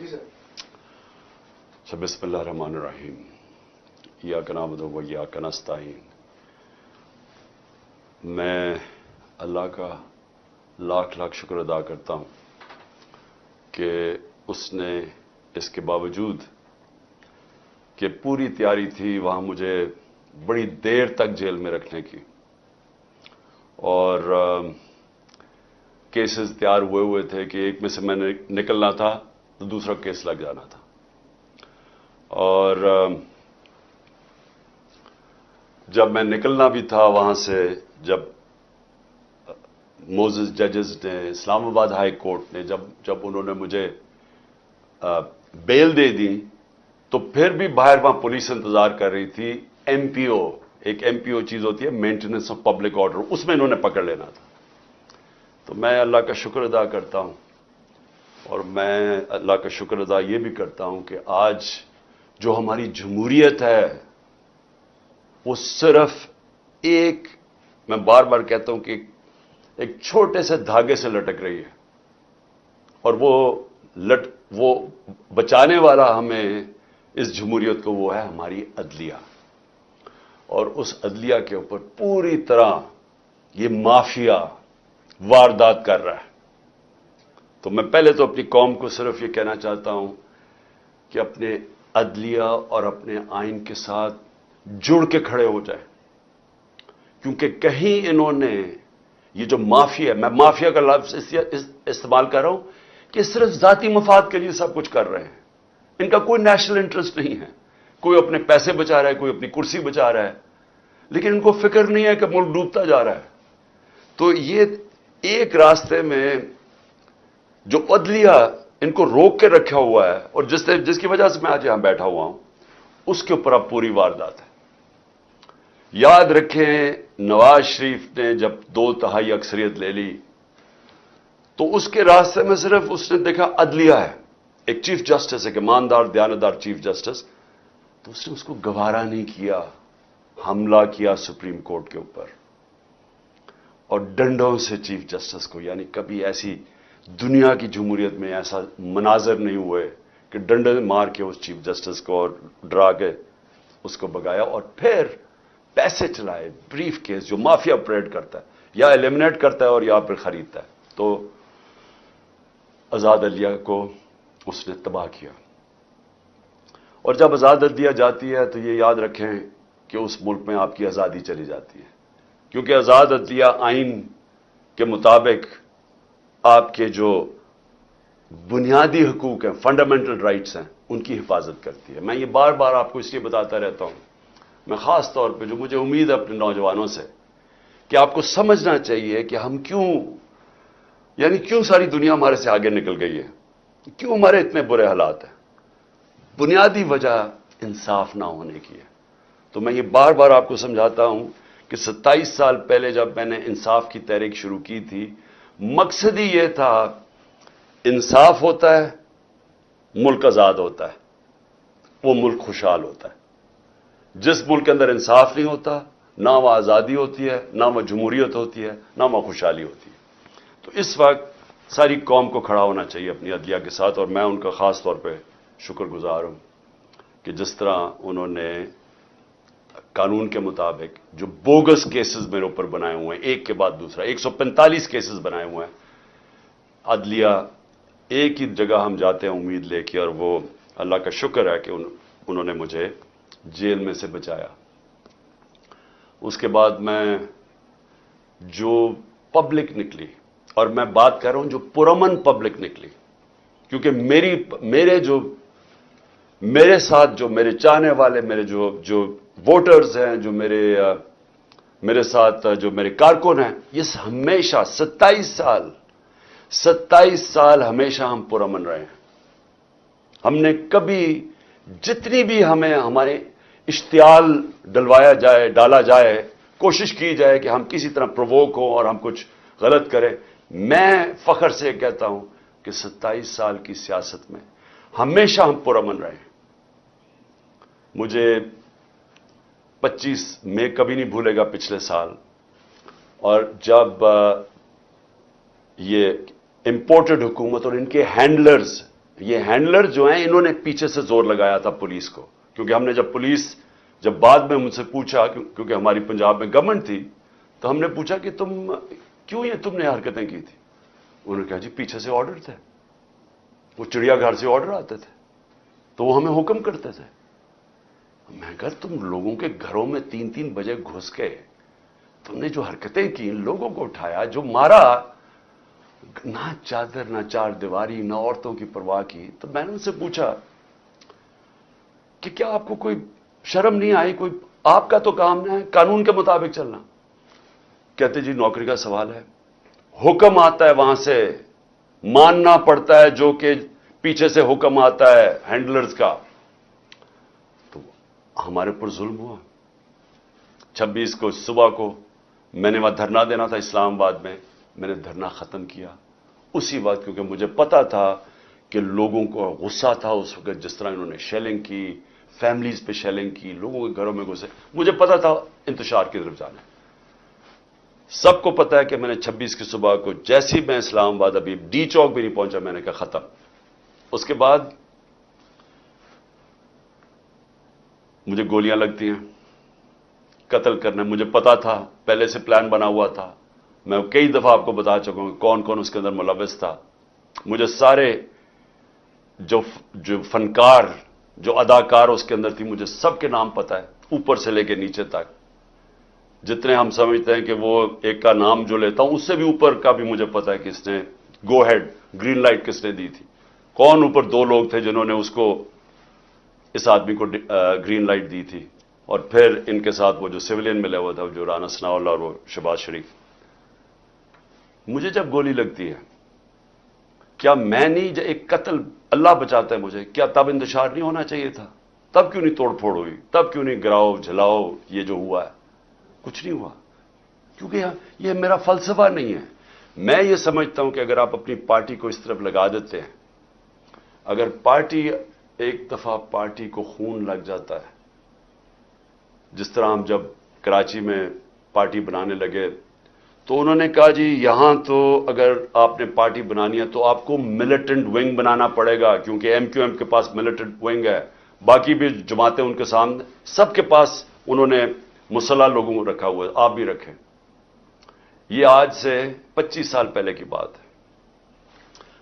بسم اللہ الرحمن الرحیم ایاک نعبد و ایاک نستعین. میں اللہ کا لاکھ لاکھ شکر ادا کرتا ہوں کہ اس نے اس کے باوجود کہ پوری تیاری تھی وہاں مجھے بڑی دیر تک جیل میں رکھنے کی اور کیسز تیار ہوئے تھے کہ ایک میں سے میں نے نکلنا تھا تو دوسرا کیس لگ جانا تھا. اور جب میں نکلنا بھی تھا وہاں سے، جب موزز ججز نے، اسلام آباد ہائی کورٹ نے جب انہوں نے مجھے بیل دے دی تو پھر بھی باہر وہاں پولیس انتظار کر رہی تھی. ایم پی او، ایک ایم پی او چیز ہوتی ہے، مینٹیننس آف پبلک آرڈر، اس میں انہوں نے پکڑ لینا تھا. تو میں اللہ کا شکر ادا کرتا ہوں اور میں اللہ کا شکر ادا یہ بھی کرتا ہوں کہ آج جو ہماری جمہوریت ہے وہ صرف ایک، میں بار بار کہتا ہوں کہ ایک چھوٹے سے دھاگے سے لٹک رہی ہے اور وہ بچانے والا ہمیں اس جمہوریت کو وہ ہے ہماری عدلیہ. اور اس عدلیہ کے اوپر پوری طرح یہ مافیا واردات کر رہا ہے. تو میں پہلے تو اپنی قوم کو صرف یہ کہنا چاہتا ہوں کہ اپنے عدلیہ اور اپنے آئین کے ساتھ جڑ کے کھڑے ہو جائے، کیونکہ کہیں انہوں نے یہ جو مافیا ہے، میں مافیا کا لفظ استعمال کر رہا ہوں کہ صرف ذاتی مفاد کے لیے سب کچھ کر رہے ہیں. ان کا کوئی نیشنل انٹرسٹ نہیں ہے. کوئی اپنے پیسے بچا رہا ہے، کوئی اپنی کرسی بچا رہا ہے، لیکن ان کو فکر نہیں ہے کہ ملک ڈوبتا جا رہا ہے. تو یہ ایک راستے میں جو عدلیہ ان کو روک کے رکھا ہوا ہے اور جس کی وجہ سے میں آج یہاں بیٹھا ہوا ہوں، اس کے اوپر اب پوری واردات ہے. یاد رکھیں نواز شریف نے جب 2/3 اکثریت لے لی تو اس کے راستے میں صرف اس نے دیکھا عدلیہ ہے، ایک چیف جسٹس، ایک ایماندار دیانتدار چیف جسٹس، تو اس نے اس کو گوارا نہیں کیا. حملہ کیا سپریم کورٹ کے اوپر اور ڈنڈوں سے چیف جسٹس کو، یعنی کبھی ایسی دنیا کی جمہوریت میں ایسا مناظر نہیں ہوئے کہ ڈنڈے مار کے اس چیف جسٹس کو اور ڈرا کے اس کو بگایا. اور پھر پیسے چلائے، بریف کیس جو مافیا آپریٹ کرتا ہے، یا ایلیمنیٹ کرتا ہے اور یا پھر خریدتا ہے. تو آزاد عدلیہ کو اس نے تباہ کیا. اور جب آزاد عدلیہ جاتی ہے تو یہ یاد رکھیں کہ اس ملک میں آپ کی آزادی چلی جاتی ہے، کیونکہ آزاد عدلیہ آئین کے مطابق آپ کے جو بنیادی حقوق ہیں، فنڈامنٹل رائٹس ہیں، ان کی حفاظت کرتی ہے. میں یہ بار بار آپ کو اس لیے بتاتا رہتا ہوں، میں خاص طور پہ جو مجھے امید ہے اپنے نوجوانوں سے، کہ آپ کو سمجھنا چاہیے کہ ہم کیوں ساری دنیا ہمارے سے آگے نکل گئی ہے، کیوں ہمارے اتنے برے حالات ہیں. بنیادی وجہ انصاف نہ ہونے کی ہے. تو میں یہ بار بار آپ کو سمجھاتا ہوں کہ 27 سال پہلے جب میں نے انصاف کی تحریک شروع کی تھی، مقصد ہی یہ تھا انصاف ہوتا ہے، ملک آزاد ہوتا ہے، وہ ملک خوشحال ہوتا ہے. جس ملک کے اندر انصاف نہیں ہوتا، نہ وہ آزادی ہوتی ہے، نہ وہ جمہوریت ہوتی ہے، نہ وہ خوشحالی ہوتی ہے. تو اس وقت ساری قوم کو کھڑا ہونا چاہیے اپنی عدلیہ کے ساتھ، اور میں ان کا خاص طور پہ شکر گزار ہوں کہ جس طرح انہوں نے قانون کے مطابق جو بوگس کیسز میرے اوپر بنائے ہوئے ہیں، ایک کے بعد دوسرا 145 کیسز بنائے ہوئے ہیں. عدلیہ ایک ہی جگہ ہم جاتے ہیں امید لے کے، اور وہ اللہ کا شکر ہے کہ انہوں نے مجھے جیل میں سے بچایا. اس کے بعد میں جو پبلک نکلی، اور میں بات کر رہا ہوں جو پرامن پبلک نکلی، کیونکہ میرے ساتھ جو میرے چاہنے والے، میرے جو ووٹرز ہیں، جو میرے ساتھ جو میرے کارکن ہیں، یہ ہمیشہ 27 سال ہمیشہ ہم پرامن رہے ہیں. ہم نے کبھی جتنی بھی ہمارے اشتعال ڈالا جائے، کوشش کی جائے کہ ہم کسی طرح پرووک ہوں اور ہم کچھ غلط کریں، میں فخر سے کہتا ہوں کہ 27 سال کی سیاست میں ہمیشہ ہم پرامن رہے ہیں. مجھے 25 میں کبھی نہیں بھولے گا پچھلے سال، اور جب یہ امپورٹڈ حکومت اور ان کے ہینڈلرز یہ ہینڈلر جو ہیں انہوں نے پیچھے سے زور لگایا تھا پولیس کو، کیونکہ ہم نے جب بعد میں مجھ سے پوچھا، کیونکہ ہماری پنجاب میں گورنمنٹ تھی، تو ہم نے پوچھا کہ تم نے حرکتیں کی تھی؟ انہوں نے کہا جی پیچھے سے آرڈر تھے، وہ چڑیا گھر سے آرڈر آتے تھے تو وہ ہمیں حکم کرتے تھے۔ میں کہا تم لوگوں کے گھروں میں 3 بجے گھس کے تم نے جو حرکتیں کی، لوگوں کو اٹھایا، جو مارا، نہ چادر نہ چار دیواری نہ عورتوں کی پرواہ کی، تو میں نے ان سے پوچھا کہ کیا آپ کو کوئی شرم نہیں آئی؟ کوئی آپ کا تو کام نہ ہے قانون کے مطابق چلنا؟ کہتے جی نوکری کا سوال ہے، حکم آتا ہے وہاں سے، ماننا پڑتا ہے جو کہ پیچھے سے حکم آتا ہے ہینڈلرز کا۔ تو ہمارے پر ظلم ہوا۔ 26 کو صبح کو میں نے وہاں دھرنا دینا تھا اسلام آباد میں نے دھرنا ختم کیا اسی وقت، کیونکہ مجھے پتا تھا کہ لوگوں کو غصہ تھا اس وقت، جس طرح انہوں نے شیلنگ کی، فیملیز پہ شیلنگ کی، لوگوں کے گھروں میں گھسے، مجھے پتا تھا انتشار کی طرف جانا ہے۔ سب کو پتا ہے کہ میں نے 26 کی صبح کو جیسے ہی میں اسلام آباد ابھی ڈی چوک بھی نہیں پہنچا، میں نے کہا ختم۔ اس کے بعد مجھے گولیاں لگتی ہیں، قتل کرنا مجھے پتا تھا، پہلے سے پلان بنا ہوا تھا۔ میں کئی دفعہ آپ کو بتا چکا ہوں کون کون اس کے اندر ملوث تھا۔ مجھے سارے جو فنکار، جو اداکار اس کے اندر تھی، مجھے سب کے نام پتا ہے، اوپر سے لے کے نیچے تک۔ جتنے ہم سمجھتے ہیں کہ وہ ایک کا نام جو لیتا ہوں، اس سے بھی اوپر کا بھی مجھے پتا ہے کہ اس نے گو ہیڈ، گرین لائٹ کس نے دی تھی، کون اوپر 2 لوگ تھے جنہوں نے اس آدمی کو گرین لائٹ دی تھی، اور پھر ان کے ساتھ وہ جو سویلین ملے ہوا تھا، جو رانا ثناء اللہ اور وہ شہباز شریف۔ مجھے جب گولی لگتی ہے، کیا میں نہیں، ایک قتل اللہ بچاتا ہے مجھے، کیا تب انتشار نہیں ہونا چاہیے تھا؟ تب کیوں نہیں توڑ پھوڑ ہوئی؟ تب کیوں نہیں گراؤ جھلاؤ یہ جو ہوا ہے؟ کچھ نہیں ہوا، کیونکہ یہ میرا فلسفہ نہیں ہے۔ میں یہ سمجھتا ہوں کہ اگر آپ اپنی پارٹی کو اس طرف لگا دیتے ہیں، اگر ایک دفعہ پارٹی کو خون لگ جاتا ہے، جس طرح ہم جب کراچی میں پارٹی بنانے لگے تو انہوں نے کہا جی یہاں تو اگر آپ نے پارٹی بنانی ہے تو آپ کو ملیٹنٹ ونگ بنانا پڑے گا، کیونکہ MQM کے پاس ملیٹنٹ ونگ ہے، باقی بھی جماعتیں ان کے سامنے، سب کے پاس انہوں نے مسلح لوگوں کو رکھا ہوا ہے، آپ بھی رکھیں۔ یہ آج سے 25 سال پہلے کی بات ہے۔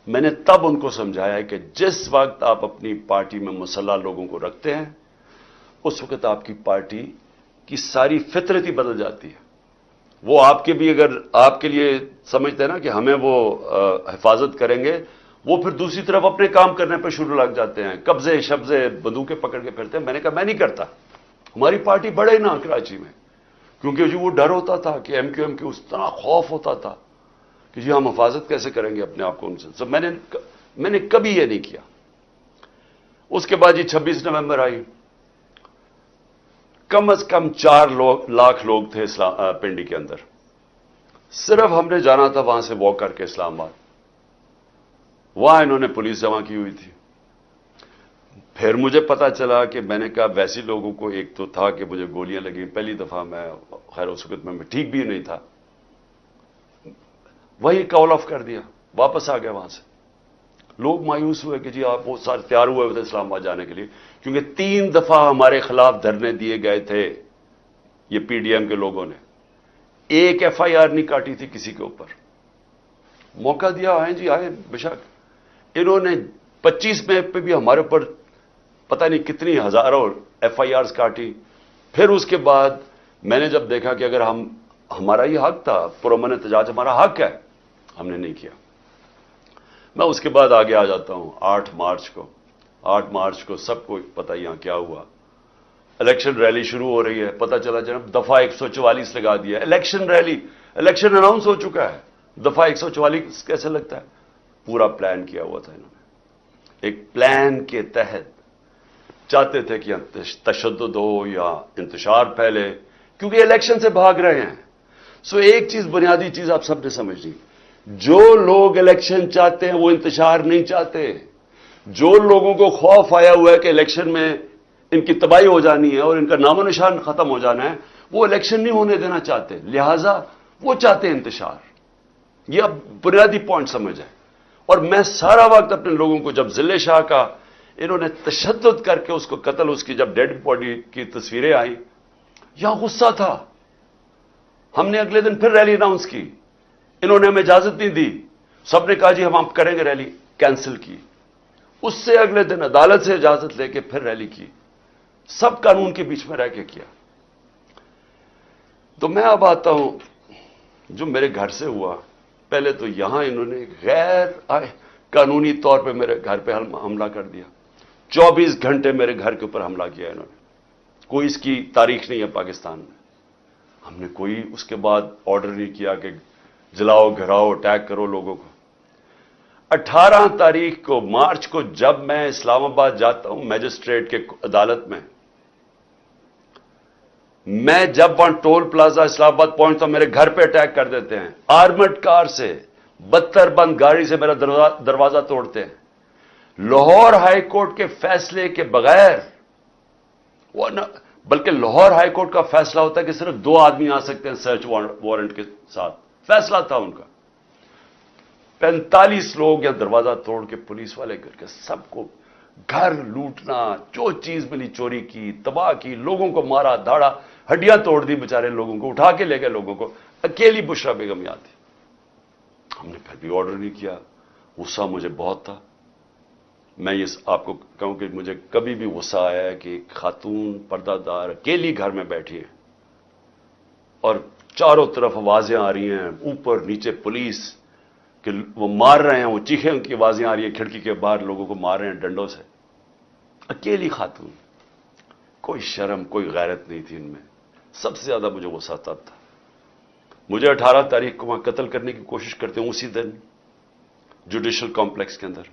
میں نے تب ان کو سمجھایا ہے کہ جس وقت آپ اپنی پارٹی میں مسلح لوگوں کو رکھتے ہیں، اس وقت آپ کی پارٹی کی ساری فطرت ہی بدل جاتی ہے۔ وہ آپ کے بھی اگر آپ کے لیے سمجھتے ہیں نا کہ ہمیں وہ حفاظت کریں گے، وہ پھر دوسری طرف اپنے کام کرنے پہ شروع لگ جاتے ہیں، قبضے شبضے بندوقیں پکڑ کے پھرتے ہیں۔ میں نے کہا میں نہیں کرتا، ہماری پارٹی بڑھے نا کراچی میں، کیونکہ جو وہ ڈر ہوتا تھا کہ MQM کے اس طرح خوف ہوتا تھا کہ جی ہم حفاظت کیسے کریں گے اپنے آپ کو ان سے۔ میں نے کبھی یہ نہیں کیا۔ اس کے بعد 26 نومبر آئی، کم از کم 4 لاکھ لوگ تھے پنڈی کے اندر، صرف ہم نے جانا تھا وہاں سے واک کر کے اسلام آباد، وہاں انہوں نے پولیس جمع کی ہوئی تھی۔ پھر مجھے پتا چلا کہ میں نے کہا ویسے لوگوں کو، ایک تو تھا کہ مجھے گولیاں لگیں، پہلی دفعہ میں، خیر اس وقت میں ٹھیک بھی نہیں تھا، وہی کال آف کر دیا، واپس آ گیا وہاں سے۔ لوگ مایوس ہوئے کہ جی آپ وہ سارے تیار ہوئے تھے اسلام آباد جانے کے لیے، کیونکہ 3 دفعہ ہمارے خلاف دھرنے دیے گئے تھے یہ PDM کے لوگوں نے، ایک FIR نہیں کاٹی تھی کسی کے اوپر۔ موقع دیا، آئیں جی آئے، بے شک۔ انہوں نے 25 میں پہ بھی ہمارے اوپر پتہ نہیں کتنی ہزاروں FIRs کاٹی۔ پھر اس کے بعد میں نے جب دیکھا کہ اگر ہمارا یہ حق تھا، پرامن احتجاج ہمارا حق ہے، ہم نے نہیں کیا۔ میں اس کے بعد آگے آ جاتا ہوں 8 مارچ کو سب کو پتہ یہاں کیا ہوا، الیکشن ریلی شروع ہو رہی ہے، پتہ چلا جناب دفعہ 144 لگا دیا، الیکشن ریلی، الیکشن اناؤنس ہو چکا ہے، دفعہ 144 کیسے لگتا ہے؟ پورا پلان کیا ہوا تھا انہوں نے، ایک پلان کے تحت چاہتے تھے کہ تشدد ہو یا انتشار پھیلے، کیونکہ الیکشن سے بھاگ رہے ہیں۔ ایک چیز، بنیادی چیز آپ سب نے سمجھنی، جو لوگ الیکشن چاہتے ہیں وہ انتشار نہیں چاہتے۔ جو لوگوں کو خوف آیا ہوا ہے کہ الیکشن میں ان کی تباہی ہو جانی ہے اور ان کا نام و نشان ختم ہو جانا ہے، وہ الیکشن نہیں ہونے دینا چاہتے، لہذا وہ چاہتے ہیں انتشار۔ یہ اب بنیادی پوائنٹ سمجھ ہے۔ اور میں سارا وقت اپنے لوگوں کو جب ضلع شاہ کا انہوں نے تشدد کر کے اس کو قتل، اس کی جب ڈیڈ باڈی کی تصویریں آئیں، یہاں غصہ تھا. ہم نے اگلے دن پھر ریلی اناؤنس کی، انہوں نے ہمیں اجازت نہیں دی، سب نے کہا جی ہم کریں گے ریلی، کینسل کی. اس سے اگلے دن عدالت سے اجازت لے کے پھر ریلی کی، سب قانون کے بیچ میں رہ کے کیا. تو میں اب آتا ہوں جو میرے گھر سے ہوا. پہلے تو یہاں انہوں نے غیر قانونی طور پہ میرے گھر پہ حملہ کر دیا. 24 گھنٹے میرے گھر کے اوپر حملہ کیا انہوں نے. کوئی اس کی تاریخ نہیں ہے پاکستان میں. ہم نے کوئی اس کے بعد آرڈر نہیں کیا کہ جلاؤ، گھراؤ، اٹیک کرو لوگوں کو. 18 تاریخ کو مارچ کو جب میں اسلام آباد جاتا ہوں میجسٹریٹ کے عدالت میں جب وہاں ٹول پلازا اسلام آباد پہنچتا ہوں، میرے گھر پہ اٹیک کر دیتے ہیں آرمڈ کار سے، 72 بند گاڑی سے میرا دروازہ توڑتے ہیں. لاہور ہائی کورٹ کے فیصلے کے بغیر، بلکہ لاہور ہائی کورٹ کا فیصلہ ہوتا ہے کہ صرف 2 آدمی آ سکتے ہیں سرچ وارنٹ کے ساتھ. فیصلہ تھا ان کا. 45 لوگ یا دروازہ توڑ کے پولیس والے کر کے سب کو گھر لوٹنا، جو چیز ملی چوری کی، تباہ کی، لوگوں کو مارا دھاڑا، ہڈیاں توڑ دی بیچارے لوگوں کو، اٹھا کے لے گئے لوگوں کو. اکیلی بشرا بیگم یاد تھی. ہم نے پھر بھی آرڈر نہیں کیا. غصہ مجھے بہت تھا. میں یہ آپ کو کہوں کہ مجھے کبھی بھی غصہ آیا ہے کہ خاتون پردہ دار اکیلی گھر میں بیٹھی ہے اور چاروں طرف آوازیں آ رہی ہیں، اوپر نیچے پولیس کہ وہ مار رہے ہیں، وہ چیخیں کی آوازیں آ رہی ہیں، کھڑکی کے باہر لوگوں کو مار رہے ہیں ڈنڈوں سے. اکیلی خاتون، کوئی شرم کوئی غیرت نہیں تھی ان میں. سب سے زیادہ مجھے غصہ تب تھا. مجھے 18 تاریخ کو وہاں قتل کرنے کی کوشش کرتے ہیں اسی دن جوڈیشل کمپلیکس کے اندر.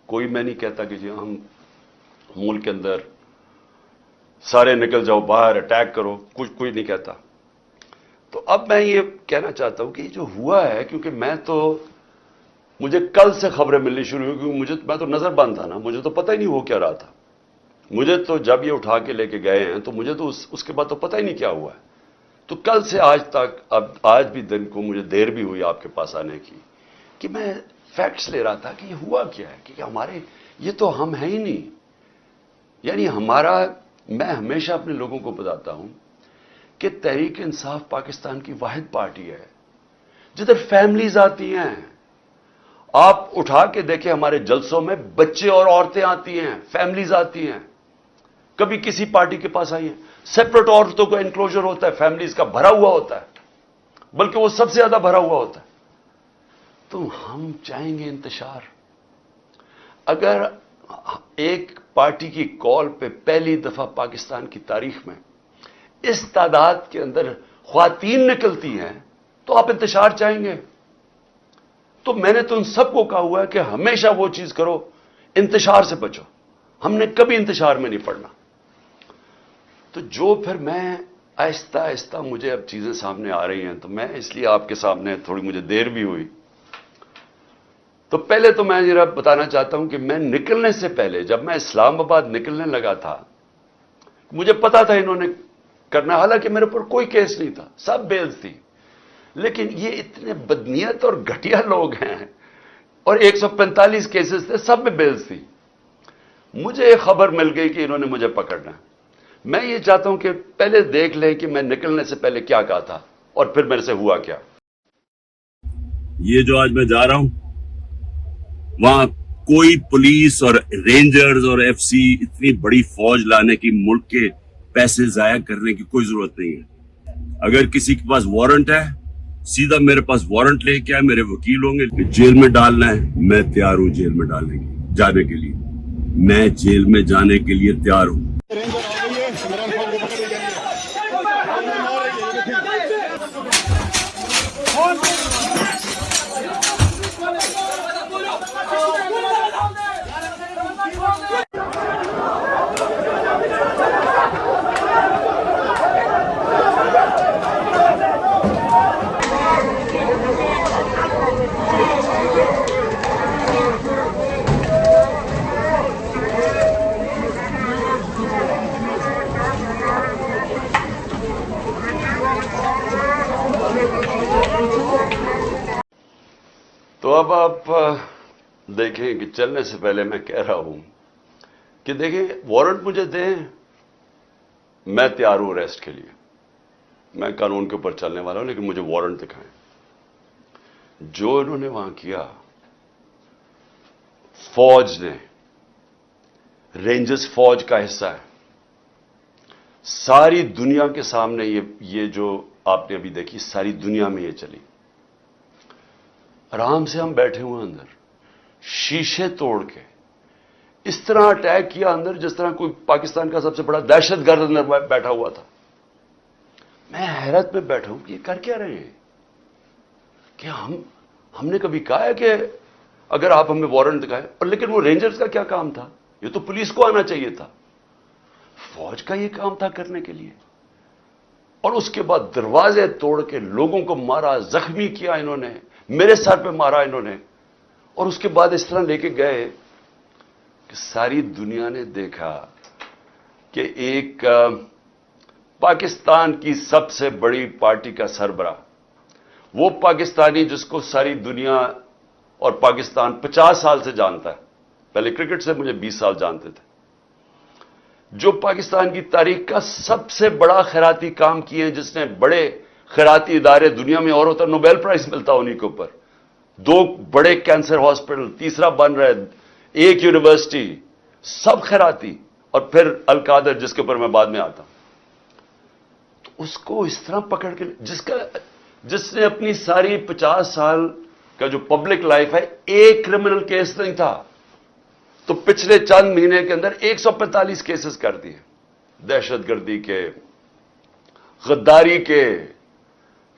کوئی میں نہیں کہتا کہ جی ہم ملک کے اندر سارے نکل جاؤ باہر اٹیک کرو، کوئی نہیں کہتا. تو اب میں یہ کہنا چاہتا ہوں کہ یہ جو ہوا ہے، کیونکہ مجھے کل سے خبریں ملنی شروع ہوئی، کیونکہ میں تو نظر بند تھا نا، مجھے تو پتہ ہی نہیں ہو کیا رہا تھا. مجھے تو جب یہ اٹھا کے لے کے گئے ہیں تو مجھے تو اس کے بعد تو پتہ ہی نہیں کیا ہوا ہے. تو کل سے آج تک، اب آج بھی دن کو مجھے دیر بھی ہوئی آپ کے پاس آنے کی، کہ میں فیکٹس لے رہا تھا کہ یہ ہوا کیا ہے، کہ ہمارے یہ تو ہم ہیں ہی نہیں. یعنی میں ہمیشہ اپنے لوگوں کو بتاتا ہوں کہ تحریک انصاف پاکستان کی واحد پارٹی ہے جدھر فیملیز آتی ہیں. آپ اٹھا کے دیکھیں ہمارے جلسوں میں بچے اور عورتیں آتی ہیں، فیملیز آتی ہیں. کبھی کسی پارٹی کے پاس آئی ہیں، سیپریٹ عورتوں کا انکلوجر ہوتا ہے، فیملیز کا بھرا ہوا ہوتا ہے، بلکہ وہ سب سے زیادہ بھرا ہوا ہوتا ہے. تو ہم چاہیں گے انتشار. اگر ایک پارٹی کی کال پہ پہلی دفعہ پاکستان کی تاریخ میں اس تعداد کے اندر خواتین نکلتی ہیں تو آپ انتشار چاہیں گے. تو میں نے تو ان سب کو کہا ہوا ہے کہ ہمیشہ وہ چیز کرو، انتشار سے بچو. ہم نے کبھی انتشار میں نہیں پڑنا. تو جو پھر میں آہستہ آہستہ مجھے اب چیزیں سامنے آ رہی ہیں، تو میں اس لیے آپ کے سامنے تھوڑی مجھے دیر بھی ہوئی. تو پہلے تو میں ذرا بتانا چاہتا ہوں کہ میں نکلنے سے پہلے، جب میں اسلام آباد نکلنے لگا تھا، مجھے پتا تھا انہوں نے کرنا، حالانکہ میرے پر کوئی کیس نہیں تھا، سب بیلز تھی. لیکن یہ اتنے بدنیت اور گھٹیا لوگ ہیں، اور 145 کیسز تھے، سب میں بیلز تھی. مجھے ایک خبر مل گئی کہ انہوں نے مجھے پکڑنا ہے. میں یہ چاہتا ہوں کہ پہلے دیکھ لیں کہ میں نکلنے سے پہلے کیا کہا تھا اور پھر میرے سے ہوا کیا. یہ جو آج میں جا رہا ہوں، وہاں کوئی پولیس اور رینجرز اور ایف سی اتنی بڑی فوج لانے کی، ملک کے پیسے ضائع کرنے کی کوئی ضرورت نہیں ہے. اگر کسی کے پاس وارنٹ ہے، سیدھا میرے پاس وارنٹ لے کے آئے، میرے وکیل ہوں گے. جیل میں ڈالنا ہے، میں تیار ہوں جیل میں ڈالنے کے جانے کے لیے. میں جیل میں جانے کے لیے تیار ہوں. دیکھیں کہ چلنے سے پہلے میں کہہ رہا ہوں کہ دیکھیں وارنٹ مجھے دیں، میں تیار ہوں ریسٹ کے لیے، میں قانون کے اوپر چلنے والا ہوں، لیکن مجھے وارنٹ دکھائیں۔ جو انہوں نے وہاں کیا، فوج نے، رینجرز فوج کا حصہ ہے، ساری دنیا کے سامنے یہ جو آپ نے ابھی دیکھی، ساری دنیا میں یہ چلی۔ آرام سے ہم بیٹھے ہوئے اندر، شیشے توڑ کے اس طرح اٹیک کیا اندر جس طرح کوئی پاکستان کا سب سے بڑا دہشت گرد اندر بیٹھا ہوا تھا۔ میں حیرت میں بیٹھا ہوں کہ یہ کر کیا رہے ہیں؟ کہ ہم نے کبھی کہا ہے کہ اگر آپ ہمیں وارنٹ دکھائیں، اور لیکن وہ رینجرز کا کیا کام تھا؟ یہ تو پولیس کو آنا چاہیے تھا، فوج کا یہ کام تھا کرنے کے لیے۔ اور اس کے بعد دروازے توڑ کے لوگوں کو مارا، زخمی کیا انہوں نے، میرے سر پہ مارا انہوں نے، اور اس کے بعد اس طرح لے کے گئے کہ ساری دنیا نے دیکھا کہ ایک پاکستان کی سب سے بڑی پارٹی کا سربراہ، وہ پاکستانی جس کو ساری دنیا اور پاکستان 50 سال سے جانتا ہے، پہلے کرکٹ سے مجھے 20 سال جانتے تھے، جو پاکستان کی تاریخ کا سب سے بڑا خیراتی کام کیے ہیں، جس نے بڑے خیراتی ادارے دنیا میں اور ہوتا، نوبیل پرائز ملتا انہیں کے اوپر، 2 بڑے کینسر ہاسپٹل، تیسرا بن رہا ہے، 1 یونیورسٹی، سب خیراتی، اور پھر القادر جس کے اوپر میں بعد میں آتا ہوں۔ تو اس کو اس طرح پکڑ کے، جس نے اپنی ساری 50 سال کا جو پبلک لائف ہے، ایک کرمنل کیس نہیں تھا، تو پچھلے چند مہینے کے اندر 145 کیسز کر دیے، دہشت گردی کے، غداری کے،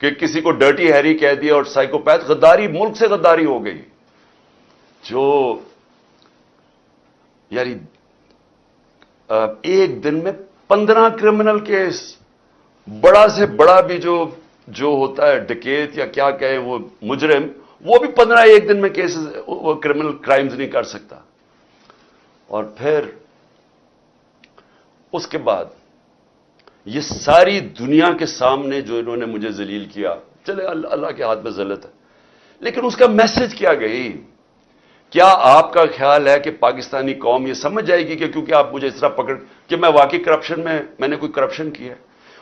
کہ کسی کو ڈرٹی ہیری کہہ دیا، اور سائیکوپیتھ غداری، ملک سے غداری ہو گئی، جو یعنی ایک دن میں 15 کرمنل کیس، بڑا سے بڑا بھی جو ہوتا ہے ڈکیت یا کیا کہیں وہ مجرم، وہ بھی 15 ایک دن میں کیسز، وہ کرمنل کرائمز نہیں کر سکتا۔ اور پھر اس کے بعد یہ ساری دنیا کے سامنے جو انہوں نے مجھے ذلیل کیا، چلے اللہ کے ہاتھ میں ذلت ہے، لیکن اس کا میسج کیا گئی؟ کیا آپ کا خیال ہے کہ پاکستانی قوم یہ سمجھ جائے گی کہ کیونکہ آپ مجھے اس طرح پکڑ کہ میں واقعی کرپشن میں نے کوئی کرپشن کیا ہے؟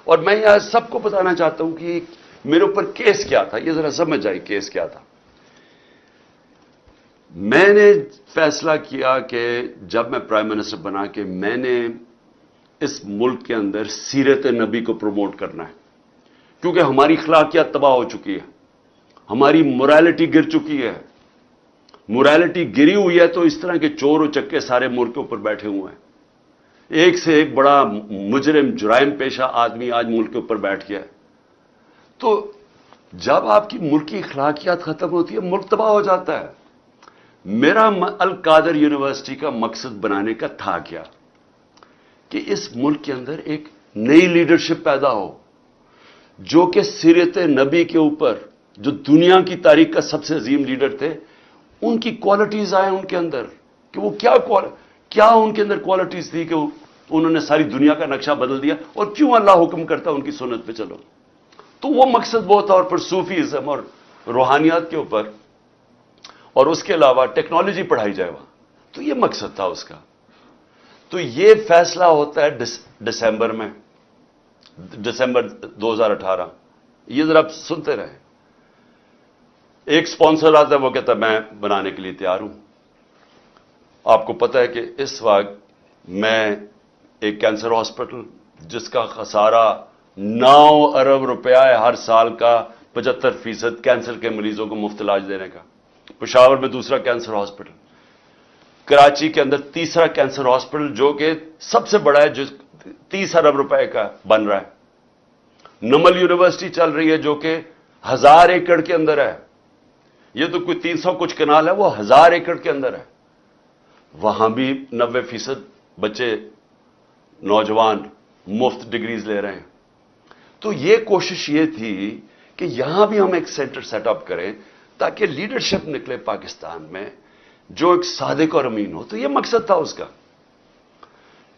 اور میں یہاں سب کو بتانا چاہتا ہوں کہ میرے اوپر کیس کیا تھا، یہ ذرا سمجھ جائے کیس کیا تھا۔ میں نے فیصلہ کیا کہ جب میں پرائم منسٹر بنا کہ میں نے اس ملک کے اندر سیرت نبی کو پروموٹ کرنا ہے، کیونکہ ہماری اخلاقیات تباہ ہو چکی ہے، ہماری مورالٹی گر چکی ہے۔ مورالٹی گری ہوئی ہے تو اس طرح کے چور و چکے سارے ملک کے اوپر بیٹھے ہوئے ہیں، ایک سے ایک بڑا مجرم، جرائم پیشہ آدمی آج ملک کے اوپر بیٹھ گیا ہے۔ تو جب آپ کی ملکی اخلاقیات ختم ہوتی ہے، ملک تباہ ہو جاتا ہے۔ میرا القادر یونیورسٹی کا مقصد بنانے کا تھا کیا؟ کہ اس ملک کے اندر ایک نئی لیڈرشپ پیدا ہو، جو کہ سیرت نبی کے اوپر، جو دنیا کی تاریخ کا سب سے عظیم لیڈر تھے، ان کی کوالٹیز آئیں ان کے اندر، کہ وہ کیا ان کے اندر کوالٹیز تھی کہ انہوں نے ساری دنیا کا نقشہ بدل دیا، اور کیوں اللہ حکم کرتا ان کی سنت پہ چلو۔ تو وہ مقصد وہ تھا، اور پھر صوفیزم اور روحانیات کے اوپر، اور اس کے علاوہ ٹیکنالوجی پڑھائی جائے وہاں، تو یہ مقصد تھا اس کا۔ تو یہ فیصلہ ہوتا ہے دسمبر میں، دسمبر 2018۔ یہ ذرا آپ سنتے رہیں۔ ایک سپانسر آتا ہے، وہ کہتا ہے میں بنانے کے لیے تیار ہوں۔ آپ کو پتہ ہے کہ اس وقت میں ایک کینسر ہاسپٹل جس کا خسارہ 9 ارب روپیہ ہے ہر سال کا، 75% کینسر کے مریضوں کو مفت علاج دینے کا، پشاور میں دوسرا کینسر ہاسپٹل، کراچی کے اندر تیسرا کینسر ہاسپٹل جو کہ سب سے بڑا ہے، جو 30 ارب روپے کا بن رہا ہے، نمل یونیورسٹی چل رہی ہے جو کہ 1000 ایکڑ کے اندر ہے، یہ تو کوئی 300 کچھ کنال ہے، وہ 1000 ایکڑ کے اندر ہے، وہاں بھی 90% بچے نوجوان مفت ڈگریز لے رہے ہیں۔ تو یہ کوشش یہ تھی کہ یہاں بھی ہم ایک سینٹر سیٹ اپ کریں تاکہ لیڈرشپ نکلے پاکستان میں جو ایک صادق اور امین ہو۔ تو یہ مقصد تھا اس کا۔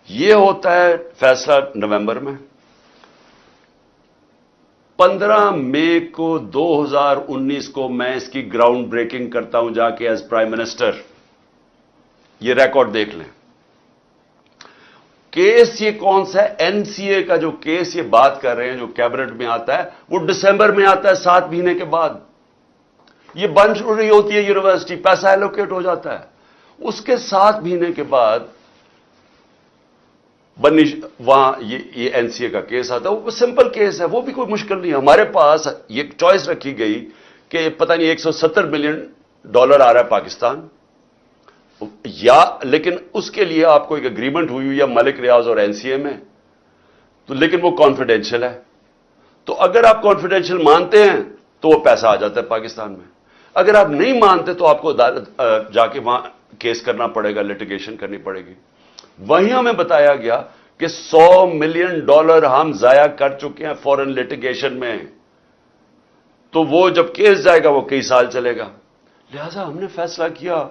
یہ ہوتا ہے فیصلہ نومبر میں۔ 15 مئی کو 2019 کو میں اس کی گراؤنڈ بریکنگ کرتا ہوں جا کے ایز پرائم منسٹر، یہ ریکارڈ دیکھ لیں. کیس یہ کون سا ہے؟ این سی اے کا جو کیس یہ بات کر رہے ہیں جو کیبنٹ میں آتا ہے وہ دسمبر میں آتا ہے 7 مہینے کے بعد. یہ بن رہی ہوتی ہے یونیورسٹی, پیسہ ایلوکیٹ ہو جاتا ہے, اس کے 7 مہینے کے بعد وہاں یہ این سی اے کا کیس آتا ہے. وہ سمپل کیس ہے, وہ بھی کوئی مشکل نہیں ہے. ہمارے پاس یہ چوائس رکھی گئی کہ پتہ نہیں $170 ملین آ رہا ہے پاکستان, یا لیکن اس کے لیے آپ کو ایک اگریمنٹ ہوئی یا ملک ریاض اور این سی اے میں, تو لیکن وہ کانفیڈینشیل ہے. تو اگر آپ کانفیڈینشیل مانتے ہیں تو وہ پیسہ آ جاتا ہے پاکستان میں. اگر آپ نہیں مانتے تو آپ کو جا کے وہاں کیس کرنا پڑے گا, لٹیگیشن کرنی پڑے گی. وہیں ہمیں بتایا گیا کہ $100 ملین ہم ضائع کر چکے ہیں فورن لٹیگیشن میں, تو وہ جب کیس جائے گا وہ کئی سال چلے گا. لہذا ہم نے فیصلہ کیا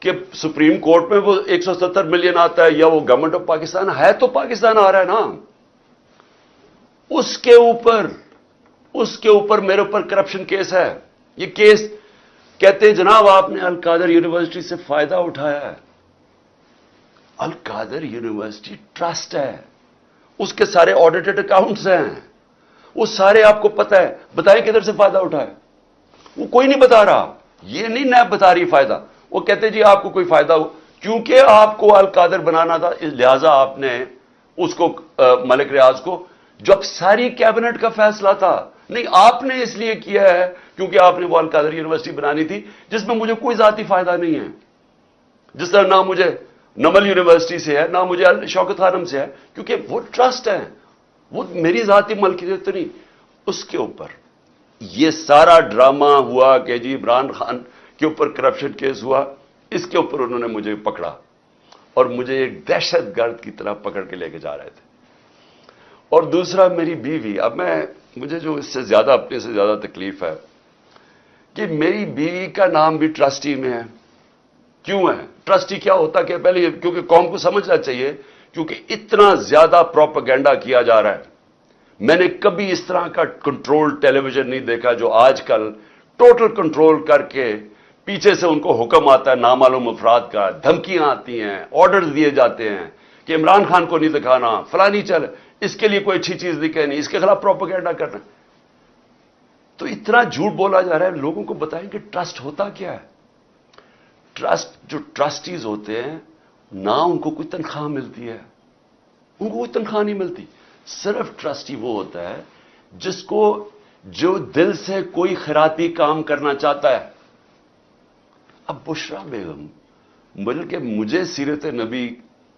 کہ سپریم کورٹ میں وہ $170 ملین آتا ہے یا وہ گورنمنٹ آف پاکستان ہے, تو پاکستان آ رہا ہے نا, اس کے اوپر میرے اوپر کرپشن کیس ہے. یہ کیس کہتے ہیں جناب آپ نے القادر یونیورسٹی سے فائدہ اٹھایا ہے. القادر یونیورسٹی ٹرسٹ ہے, اس کے سارے آڈیٹڈ اکاؤنٹس ہیں, وہ سارے آپ کو پتہ ہے. بتائیں کدھر سے فائدہ اٹھایا؟ وہ کوئی نہیں بتا رہا. یہ نہیں نیب بتا رہی فائدہ. وہ کہتے جی آپ کو کوئی فائدہ ہو, کیونکہ آپ کو القادر بنانا تھا لہذا آپ نے اس کو ملک ریاض کو, جب ساری کیبنٹ کا فیصلہ تھا, نہیں آپ نے اس لیے کیا ہے کیونکہ آپ نے وہ القادر یونیورسٹی بنانی تھی جس میں مجھے کوئی ذاتی فائدہ نہیں ہے. جس طرح نہ مجھے نمل یونیورسٹی سے ہے, نہ مجھے شوکت خانم سے ہے, کیونکہ وہ ٹرسٹ ہے, وہ میری ذاتی ملکیت تو نہیں. اس کے اوپر یہ سارا ڈرامہ ہوا کہ جی عمران خان کے اوپر کرپشن کیس ہوا, اس کے اوپر انہوں نے مجھے پکڑا اور مجھے ایک دہشت گرد کی طرح پکڑ کے لے کے جا رہے تھے. اور دوسرا میری بیوی, اب مجھے جو اس سے زیادہ اپنے سے زیادہ تکلیف ہے کہ میری بیوی کا نام بھی ٹرسٹی میں ہے. کیوں ہے؟ ٹرسٹی کیا ہوتا کہ پہلے کیونکہ قوم کو سمجھنا چاہیے, کیونکہ اتنا زیادہ پروپیگنڈا کیا جا رہا ہے. میں نے کبھی اس طرح کا کنٹرول ٹیلی ویژن نہیں دیکھا جو آج کل ٹوٹل کنٹرول کر کے پیچھے سے ان کو حکم آتا ہے نامعلوم افراد کا, دھمکیاں آتی ہیں, آرڈر دیے جاتے ہیں کہ عمران خان کو نہیں دکھانا, فلانی چل, اس کے لیے کوئی اچھی چیز نہیں کہنی, اس کے خلاف پروپیگنڈا کرنا. تو اتنا جھوٹ بولا جا رہا ہے. لوگوں کو بتائیں کہ ٹرسٹ ہوتا کیا ہے. ٹرسٹ, جو ٹرسٹیز ہوتے ہیں نہ ان کو کوئی تنخواہ ملتی ہے, ان کو کوئی تنخواہ نہیں ملتی. صرف ٹرسٹی وہ ہوتا ہے جس کو جو دل سے کوئی خیراتی کام کرنا چاہتا ہے. اب بشرا بیگم, بلکہ مجھے سیرت نبی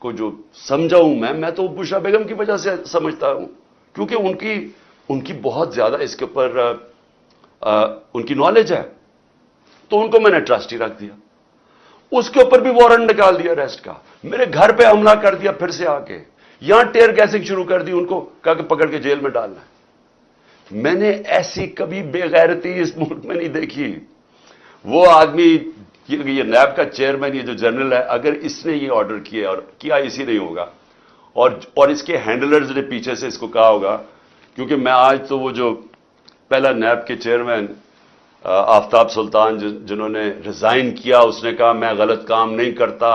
کو جو سمجھا ہوں میں تو بشرا بیگم کی وجہ سے سمجھتا ہوں, کیونکہ ان کی بہت زیادہ اس کے اوپر ان کی نالج ہے, تو ان کو میں نے ٹرسٹی رکھ دیا. اس کے اوپر بھی وارنٹ نکال دیا اریسٹ کا, میرے گھر پہ حملہ کر دیا, پھر سے آ کے یہاں ٹیئر گیسنگ شروع کر دی, ان کو کہا کہ پکڑ کے جیل میں ڈالنا ہے. میں نے ایسی کبھی بے غیرتی اس ملک میں نہیں دیکھی. وہ آدمی یہ نیب کا چیئرمین, یہ جو جنرل ہے, اگر اس نے یہ آرڈر کیا اور کیا اسی نہیں ہوگا, اور اس کے ہینڈلرز نے پیچھے سے اس کو کہا ہوگا, کیونکہ میں آج تو وہ جو پہلا نیب کے چیئرمین آفتاب سلطان جنہوں نے ریزائن کیا, اس نے کہا میں غلط کام نہیں کرتا,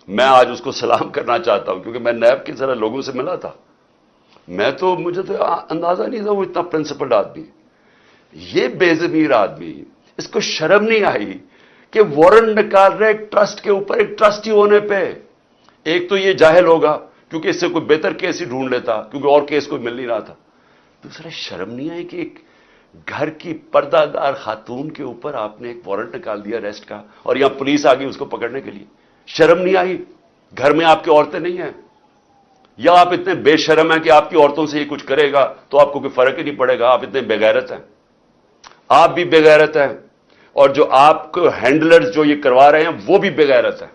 میں آج اس کو سلام کرنا چاہتا ہوں, کیونکہ میں نیب کے ذرا لوگوں سے ملا تھا. مجھے تو اندازہ نہیں تھا وہ اتنا پرنسپلڈ آدمی. یہ بے ضمیر آدمی, اس کو شرم نہیں آئی کہ وارنٹ نکال رہے ایک ٹرسٹ کے اوپر, ایک ٹرسٹی ہونے پہ. ایک تو یہ جاہل ہوگا کیونکہ اس سے کوئی بہتر کیس ہی ڈھونڈ لیتا, کیونکہ اور کیس کوئی مل نہیں رہا تھا. دوسرا, شرم نہیں آئی کہ ایک گھر کی پردہ دار خاتون کے اوپر آپ نے ایک وارنٹ نکال دیا اریسٹ کا, اور یہاں پولیس آ گئی اس کو پکڑنے کے لیے. شرم نہیں آئی؟ گھر میں آپ کی عورتیں نہیں ہیں, یا آپ اتنے بے شرم ہیں کہ آپ کی عورتوں سے یہ کچھ کرے گا تو آپ کو کوئی فرق ہی نہیں پڑے گا, آپ اتنے بے غیرت ہیں. آپ بھی بے غیرت ہیں, اور جو آپ کو ہینڈلرز جو یہ کروا رہے ہیں وہ بھی بے غیرت ہیں,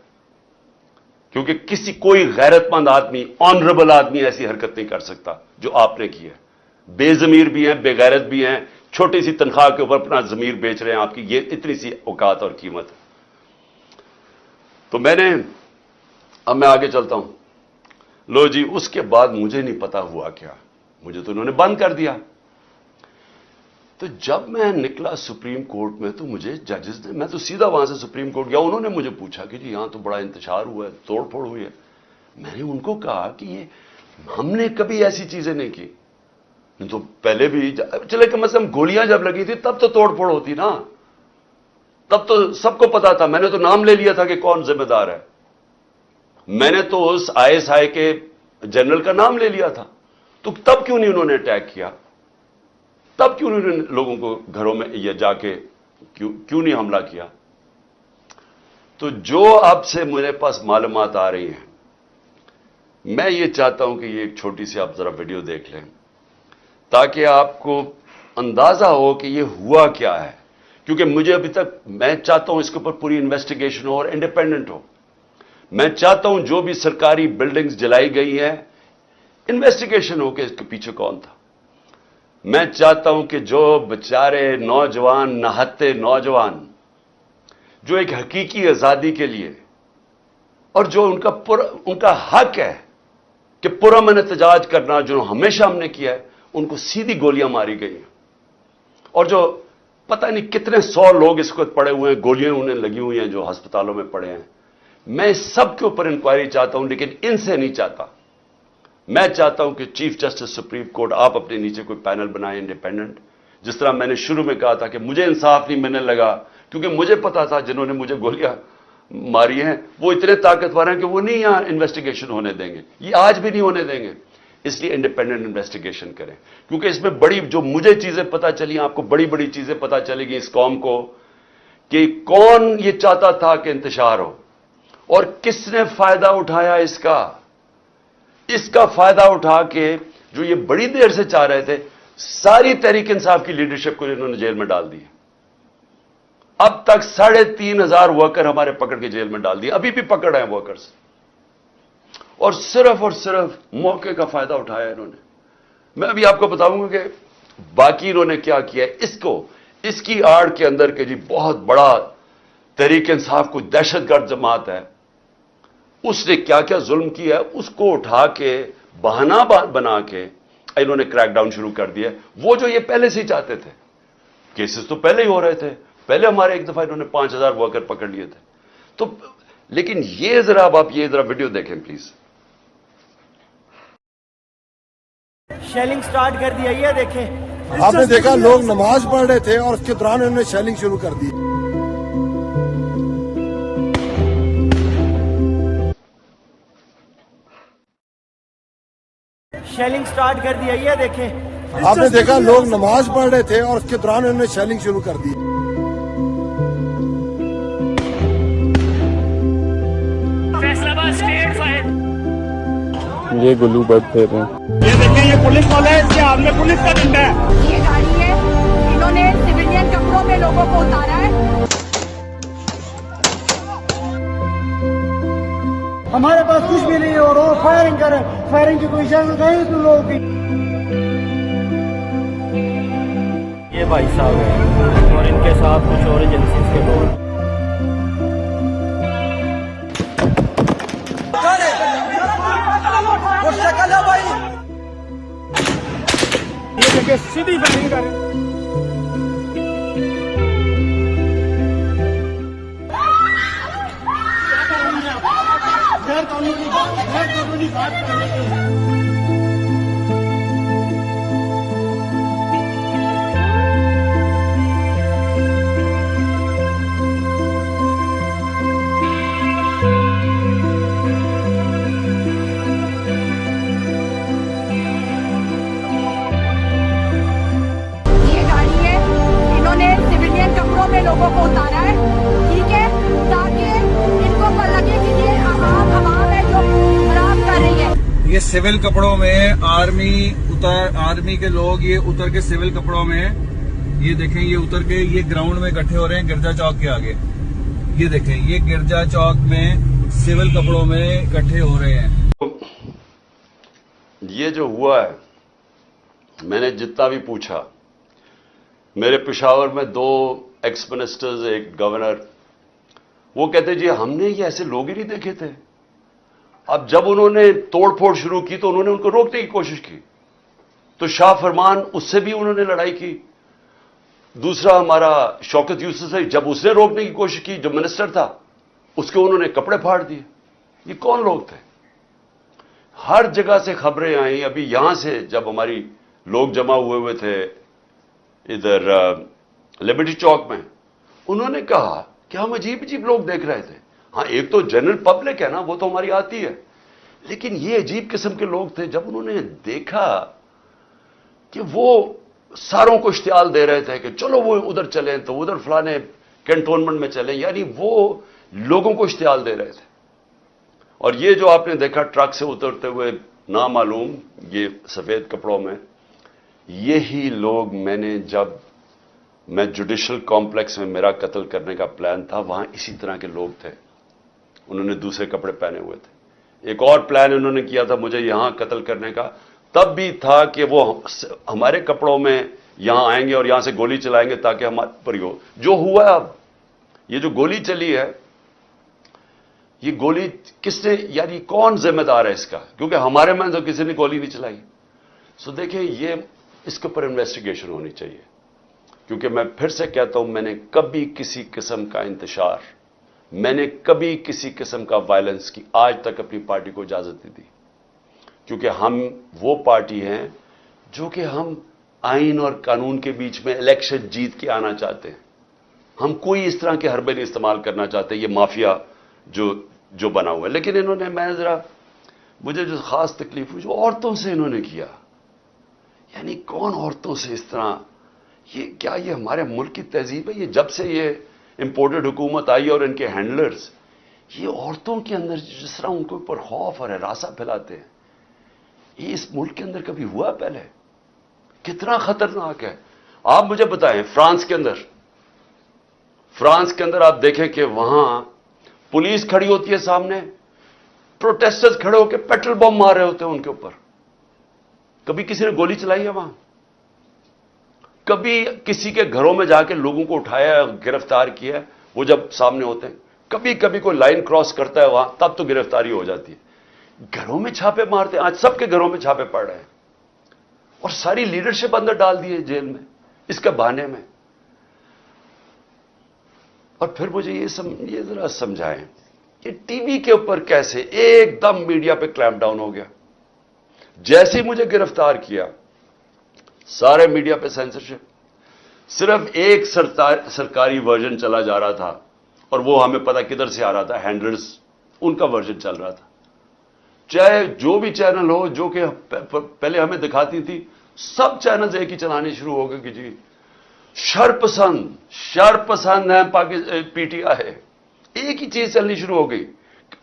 کیونکہ کوئی غیرت مند آدمی, آنریبل آدمی ایسی حرکت نہیں کر سکتا جو آپ نے کی ہے. بے ضمیر بھی ہیں, بے غیرت بھی ہیں, چھوٹی سی تنخواہ کے اوپر اپنا ضمیر بیچ رہے ہیں آپ کی, یہ اتنی سی اوقات اور قیمت ہے. تو اب میں آگے چلتا ہوں. لو جی, اس کے بعد مجھے نہیں پتا ہوا کیا, مجھے تو انہوں نے بند کر دیا. تو جب میں نکلا سپریم کورٹ میں تو مجھے ججز نے، میں تو سیدھا وہاں سے سپریم کورٹ گیا، انہوں نے مجھے پوچھا کہ جی یہاں تو بڑا انتشار ہوا ہے، توڑ پھوڑ ہوئی ہے. میں نے ان کو کہا کہ یہ ہم نے کبھی ایسی چیزیں نہیں کی. تو پہلے بھی چلے کم از کم گولیاں جب لگی تھی تب تو توڑ پھوڑ ہوتی نا، تب تو سب کو پتا تھا. میں نے تو نام لے لیا تھا کہ کون ذمہ دار ہے. میں نے تو اس ISI کے جنرل کا نام لے لیا تھا. تو تب کیوں نہیں انہوں نے اٹیک کیا؟ تب کیوں انہوں نے لوگوں کو گھروں میں یہ جا کے کیوں نہیں حملہ کیا؟ تو جو اب سے میرے پاس معلومات آ رہی ہیں، میں یہ چاہتا ہوں کہ یہ ایک چھوٹی سی آپ ذرا ویڈیو دیکھ لیں تاکہ آپ کو اندازہ ہو کہ یہ ہوا کیا ہے. کیونکہ مجھے ابھی تک، میں چاہتا ہوں اس کے اوپر پوری انویسٹیگیشن ہو اور انڈیپینڈنٹ ہو. میں چاہتا ہوں جو بھی سرکاری بلڈنگز جلائی گئی ہیں انویسٹیگیشن ہو کہ اس کے پیچھے کون تھا. میں چاہتا ہوں کہ جو بیچارے نوجوان، نہتے نوجوان جو ایک حقیقی آزادی کے لیے اور جو ان کا حق ہے کہ پرامن احتجاج کرنا، جو ہمیشہ ہم نے کیا ہے، ان کو سیدھی گولیاں ماری گئی ہیں. اور جو پتہ نہیں کتنے 100 لوگ اس وقت پڑے ہوئے ہیں، گولیاں انہیں لگی ہوئی ہیں جو ہسپتالوں میں پڑے ہیں. میں سب کے اوپر انکوائری چاہتا ہوں، لیکن ان سے نہیں چاہتا. میں چاہتا ہوں کہ چیف جسٹس سپریم کورٹ آپ اپنے نیچے کوئی پینل بنائیں انڈیپینڈنٹ. جس طرح میں نے شروع میں کہا تھا کہ مجھے انصاف نہیں ملنے لگا کیونکہ مجھے پتا تھا جنہوں نے مجھے گولیاں ماری ہیں وہ اتنے طاقتور ہیں کہ وہ نہیں یہاں انویسٹیگیشن ہونے دیں گے. یہ آج بھی نہیں ہونے دیں گے. اس لیے انڈیپینڈنٹ انویسٹیگیشن کریں. کیونکہ اس میں بڑی جو مجھے چیزیں پتا چلی، آپ کو بڑی بڑی چیزیں پتا چلے گی اس قوم کو کہ کون یہ چاہتا تھا کہ انتشار ہو اور کس نے فائدہ اٹھایا اس کا. اس کا فائدہ اٹھا کے جو یہ بڑی دیر سے چاہ رہے تھے، ساری تحریک انصاف کی لیڈرشپ کو انہوں نے جیل میں ڈال دی. اب تک 3500 ورکر ہمارے پکڑ کے جیل میں ڈال دیے، ابھی بھی پکڑ رہے ہیں ورکرز. اور صرف موقع کا فائدہ اٹھایا انہوں نے. میں ابھی آپ کو بتاؤں گا کہ باقی انہوں نے کیا کیا ہے. اس کی آڑ کے اندر کہ جی بہت بڑا تحریک انصاف کو دہشت گرد جماعت ہے، اس نے کیا کیا ظلم کیا ہے، اس کو اٹھا کے بہانہ بنا کے انہوں نے کریک ڈاؤن شروع کر دیا. وہ جو یہ پہلے سے ہی چاہتے تھے، کیسز تو پہلے ہی ہو رہے تھے. پہلے ہمارے ایک دفعہ انہوں نے 5000 ورکر پکڑ لیے تھے. تو لیکن یہ ذرا اب آپ یہ ذرا ویڈیو دیکھیں پلیز. شیلنگ سٹارٹ کر دیا. یہ دیکھیں، آپ نے دیکھا لوگ نماز پڑھ رہے تھے اور اس کے دوران انہوں نے شیلنگ شروع کر دی. شیلنگ سٹارٹ کر دیا. یہ دیکھیں، آپ نے دیکھا لوگ نماز پڑھ رہے تھے اور اس کے دوران انہوں نے شیلنگ شروع کر دی. یہ گلو برڈ پھیر رہے ہیں. یہ دیکھیں، یہ پولیس والا ہے، اس کے ہاتھ میں پولیس کا ڈنڈا ہے. یہ گاڑی ہے، انہوں نے سویلین کپڑوں میں لوگوں کو اتارا ہے. ہمارے پاس کچھ بھی نہیں ہے اور وہ فائرنگ کرے. فائرنگ کی کوئی اجازت نہیں تم لوگوں کی. یہ بھائی صاحب ہیں اور ان کے ساتھ کچھ اور ایجنسیز کے لوگ. یہ دیکھیں سیدھی فائرنگ کر رہے ہیں. یہ گاڑی ہے، انہوں نے سویلین کپڑوں میں لوگوں کو اتارا ہے، ٹھیک ہے، تاکہ ان کو لگے کہ یہ عوام ہے جو خراب کر رہی ہے. یہ سول کپڑوں میں آرمی کے لوگ یہ اتر کے سول کپڑوں میں، یہ دیکھیں یہ اتر کے یہ گراؤنڈ میں اکٹھے ہو رہے ہیں گرجا چوک کے آگے. یہ دیکھیں یہ گرجا چوک میں سول کپڑوں میں اکٹھے ہو رہے ہیں. یہ جو ہوا ہے، میں نے جتنا بھی پوچھا، میرے پشاور میں 2 ایکس منسٹرز، ایک گورنر، وہ کہتے جی ہم نے یہ ایسے لوگ ہی نہیں دیکھے تھے. اب جب انہوں نے توڑ پھوڑ شروع کی تو انہوں نے ان کو روکنے کی کوشش کی. تو شاہ فرمان، اس سے بھی انہوں نے لڑائی کی. دوسرا ہمارا شوکت یوسف ہے، جب اس نے روکنے کی کوشش کی، جو منسٹر تھا اس کے انہوں نے کپڑے پھاڑ دیے. یہ کون لوگ تھے؟ ہر جگہ سے خبریں آئیں. ابھی یہاں سے جب ہماری لوگ جمع ہوئے تھے ادھر لبرٹی چوک میں، انہوں نے کہا کہ ہم عجیب عجیب لوگ دیکھ رہے تھے. ہاں ایک تو جنرل پبلک ہے نا، وہ تو ہماری آتی ہے، لیکن یہ عجیب قسم کے لوگ تھے. جب انہوں نے دیکھا کہ وہ ساروں کو اشتعال دے رہے تھے کہ چلو وہ ادھر چلیں تو ادھر فلانے کینٹونمنٹ میں چلیں، یعنی وہ لوگوں کو اشتعال دے رہے تھے. اور یہ جو آپ نے دیکھا ٹرک سے اترتے ہوئے نامعلوم یہ سفید کپڑوں میں، یہی لوگ جب میں جوڈیشل کمپلیکس میں میرا قتل کرنے کا پلان تھا، وہاں اسی طرح کے لوگ تھے. انہوں نے دوسرے کپڑے پہنے ہوئے تھے. ایک اور پلان انہوں نے کیا تھا مجھے یہاں قتل کرنے کا، تب بھی تھا کہ وہ ہمارے کپڑوں میں یہاں آئیں گے اور یہاں سے گولی چلائیں گے تاکہ ہمارے پر ہی ہو. جو ہوا اب یہ جو گولی چلی ہے، یہ گولی کس نے، یعنی کون ذمہ دار ہے اس کا؟ کیونکہ ہمارے میں تو کسی نے گولی نہیں چلائی. سو دیکھیں یہ اس کے اوپر انویسٹیگیشن ہونی چاہیے. کیونکہ میں پھر سے کہتا ہوں، میں نے کبھی کسی قسم کا انتشار، میں نے کبھی کسی قسم کا وائلنس کی آج تک اپنی پارٹی کو اجازت نہیں دی. کیونکہ ہم وہ پارٹی ہیں جو کہ ہم آئین اور قانون کے بیچ میں الیکشن جیت کے آنا چاہتے ہیں. ہم کوئی اس طرح کے حربے نہیں استعمال کرنا چاہتے، یہ مافیا جو بنا ہوا ہے. لیکن انہوں نے، مجھے جو خاص تکلیف ہوئی جو عورتوں سے انہوں نے کیا، یعنی کون عورتوں سے اس طرح، کیا یہ ہمارے ملک کی تہذیب ہے؟ یہ جب سے یہ امپورٹڈ حکومت آئی اور ان کے ہینڈلرز، یہ عورتوں کے اندر جس طرح ان کے اوپر خوف اور ہراساں پھیلاتے ہیں، یہ اس ملک کے اندر کبھی ہوا پہلے؟ کتنا خطرناک ہے. آپ مجھے بتائیں فرانس کے اندر آپ دیکھیں کہ وہاں پولیس کھڑی ہوتی ہے سامنے، پروٹیسٹرز کھڑے ہو کے پیٹرول بم مار رہے ہوتے ہیں ان کے اوپر. کبھی کسی نے گولی چلائی ہے وہاں؟ کبھی کسی کے گھروں میں جا کے لوگوں کو اٹھایا، گرفتار کیا؟ وہ جب سامنے ہوتے ہیں، کبھی کوئی لائن کراس کرتا ہے وہاں، تب تو گرفتاری ہو جاتی ہے. گھروں میں چھاپے مارتے ہیں. آج سب کے گھروں میں چھاپے پڑ رہے ہیں اور ساری لیڈرشپ اندر ڈال دی ہے جیل میں اس کے بہانے میں. اور پھر مجھے یہ ذرا سمجھائیں کہ ٹی وی کے اوپر کیسے ایک دم میڈیا پہ کلیمپ ڈاؤن ہو گیا؟ جیسے ہی مجھے گرفتار کیا، سارے میڈیا پہ سینسرشپ. صرف ایک سرکاری ورژن چلا جا رہا تھا اور وہ ہمیں پتہ کدھر سے آ رہا تھا، ہینڈلرز ان کا ورژن چل رہا تھا. چاہے جو بھی چینل ہو جو کہ پہلے ہمیں دکھاتی تھی، سب چینلز ایک ہی چلانے شروع ہو گئے کہ جی شر پسند ہے پی ٹی آئی، ایک ہی چیز چلنی شروع ہو گئی.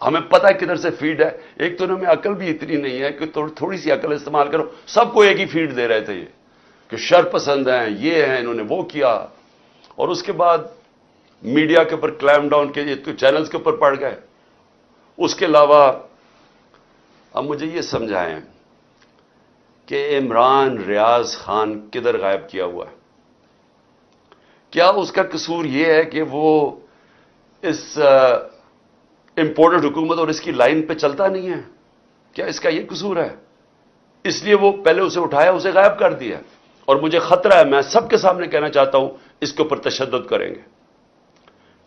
ہمیں پتہ ہے کدھر سے فیڈ ہے. ایک تو انہوں میں عقل بھی اتنی نہیں ہے کہ تھوڑی سی عقل استعمال کرو. سب کو ایک ہی فیڈ دے رہے تھے یہ کہ شر پسند ہیں، یہ ہیں، انہوں نے وہ کیا. اور اس کے بعد میڈیا کے اوپر کلیمپ ڈاؤن کے چینلز کے اوپر پڑ گئے. اس کے علاوہ اب مجھے یہ سمجھائیں کہ عمران ریاض خان کدھر غائب کیا ہوا ہے؟ کیا اس کا قصور یہ ہے کہ وہ اس امپورٹڈ حکومت اور اس کی لائن پہ چلتا نہیں ہے؟ کیا اس کا یہ قصور ہے؟ اس لیے وہ پہلے اسے اٹھایا، اسے غائب کر دیا. اور مجھے خطرہ ہے، میں سب کے سامنے کہنا چاہتا ہوں، اس کے اوپر تشدد کریں گے.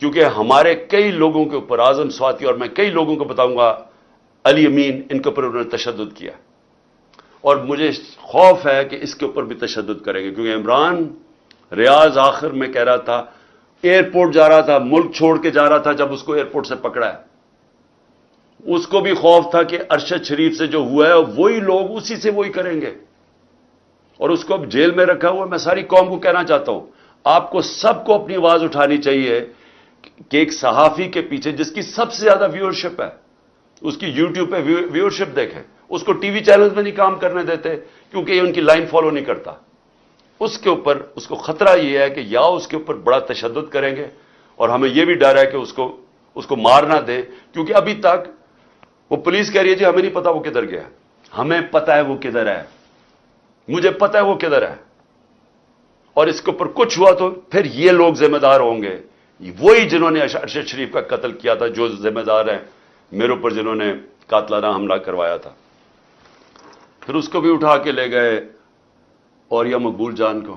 کیونکہ ہمارے کئی لوگوں کے اوپر، اعظم سواتی اور میں کئی لوگوں کو بتاؤں گا، علی امین، ان کے اوپر انہوں نے تشدد کیا. اور مجھے خوف ہے کہ اس کے اوپر بھی تشدد کریں گے. کیونکہ عمران ریاض آخر میں کہہ رہا تھا، ایئرپورٹ جا رہا تھا، ملک چھوڑ کے جا رہا تھا، جب اس کو ایئرپورٹ سے پکڑا ہے، اس کو بھی خوف تھا کہ ارشد شریف سے جو ہوا ہے وہی لوگ اسی سے وہی کریں گے. اور اس کو اب جیل میں رکھا ہوا. میں ساری قوم کو کہنا چاہتا ہوں، آپ کو سب کو اپنی آواز اٹھانی چاہیے کہ ایک صحافی کے پیچھے جس کی سب سے زیادہ ویورشپ ہے، اس کی یوٹیوب پہ ویورشپ دیکھیں، اس کو ٹی وی چینلز میں نہیں کام کرنے دیتے کیونکہ یہ ان کی لائن فالو نہیں کرتا. اس کے اوپر اس کو خطرہ یہ ہے کہ یا اس کے اوپر بڑا تشدد کریں گے، اور ہمیں یہ بھی ڈر ہے کہ اس کو مار نہ دیں. کیونکہ ابھی تک وہ پولیس کہہ رہی ہے جی ہمیں نہیں پتا وہ کدھر گیا. ہمیں پتا ہے وہ کدھر ہے، مجھے پتا ہے وہ کدھر ہے. اور اس کے اوپر کچھ ہوا تو پھر یہ لوگ ذمہ دار ہوں گے، وہی جنہوں نے ارشد شریف کا قتل کیا تھا، جو ذمہ دار ہیں میرے اوپر جنہوں نے قاتلانہ حملہ کروایا تھا. پھر اس کو بھی اٹھا کے لے گئے، اور یا مقبول جان کو.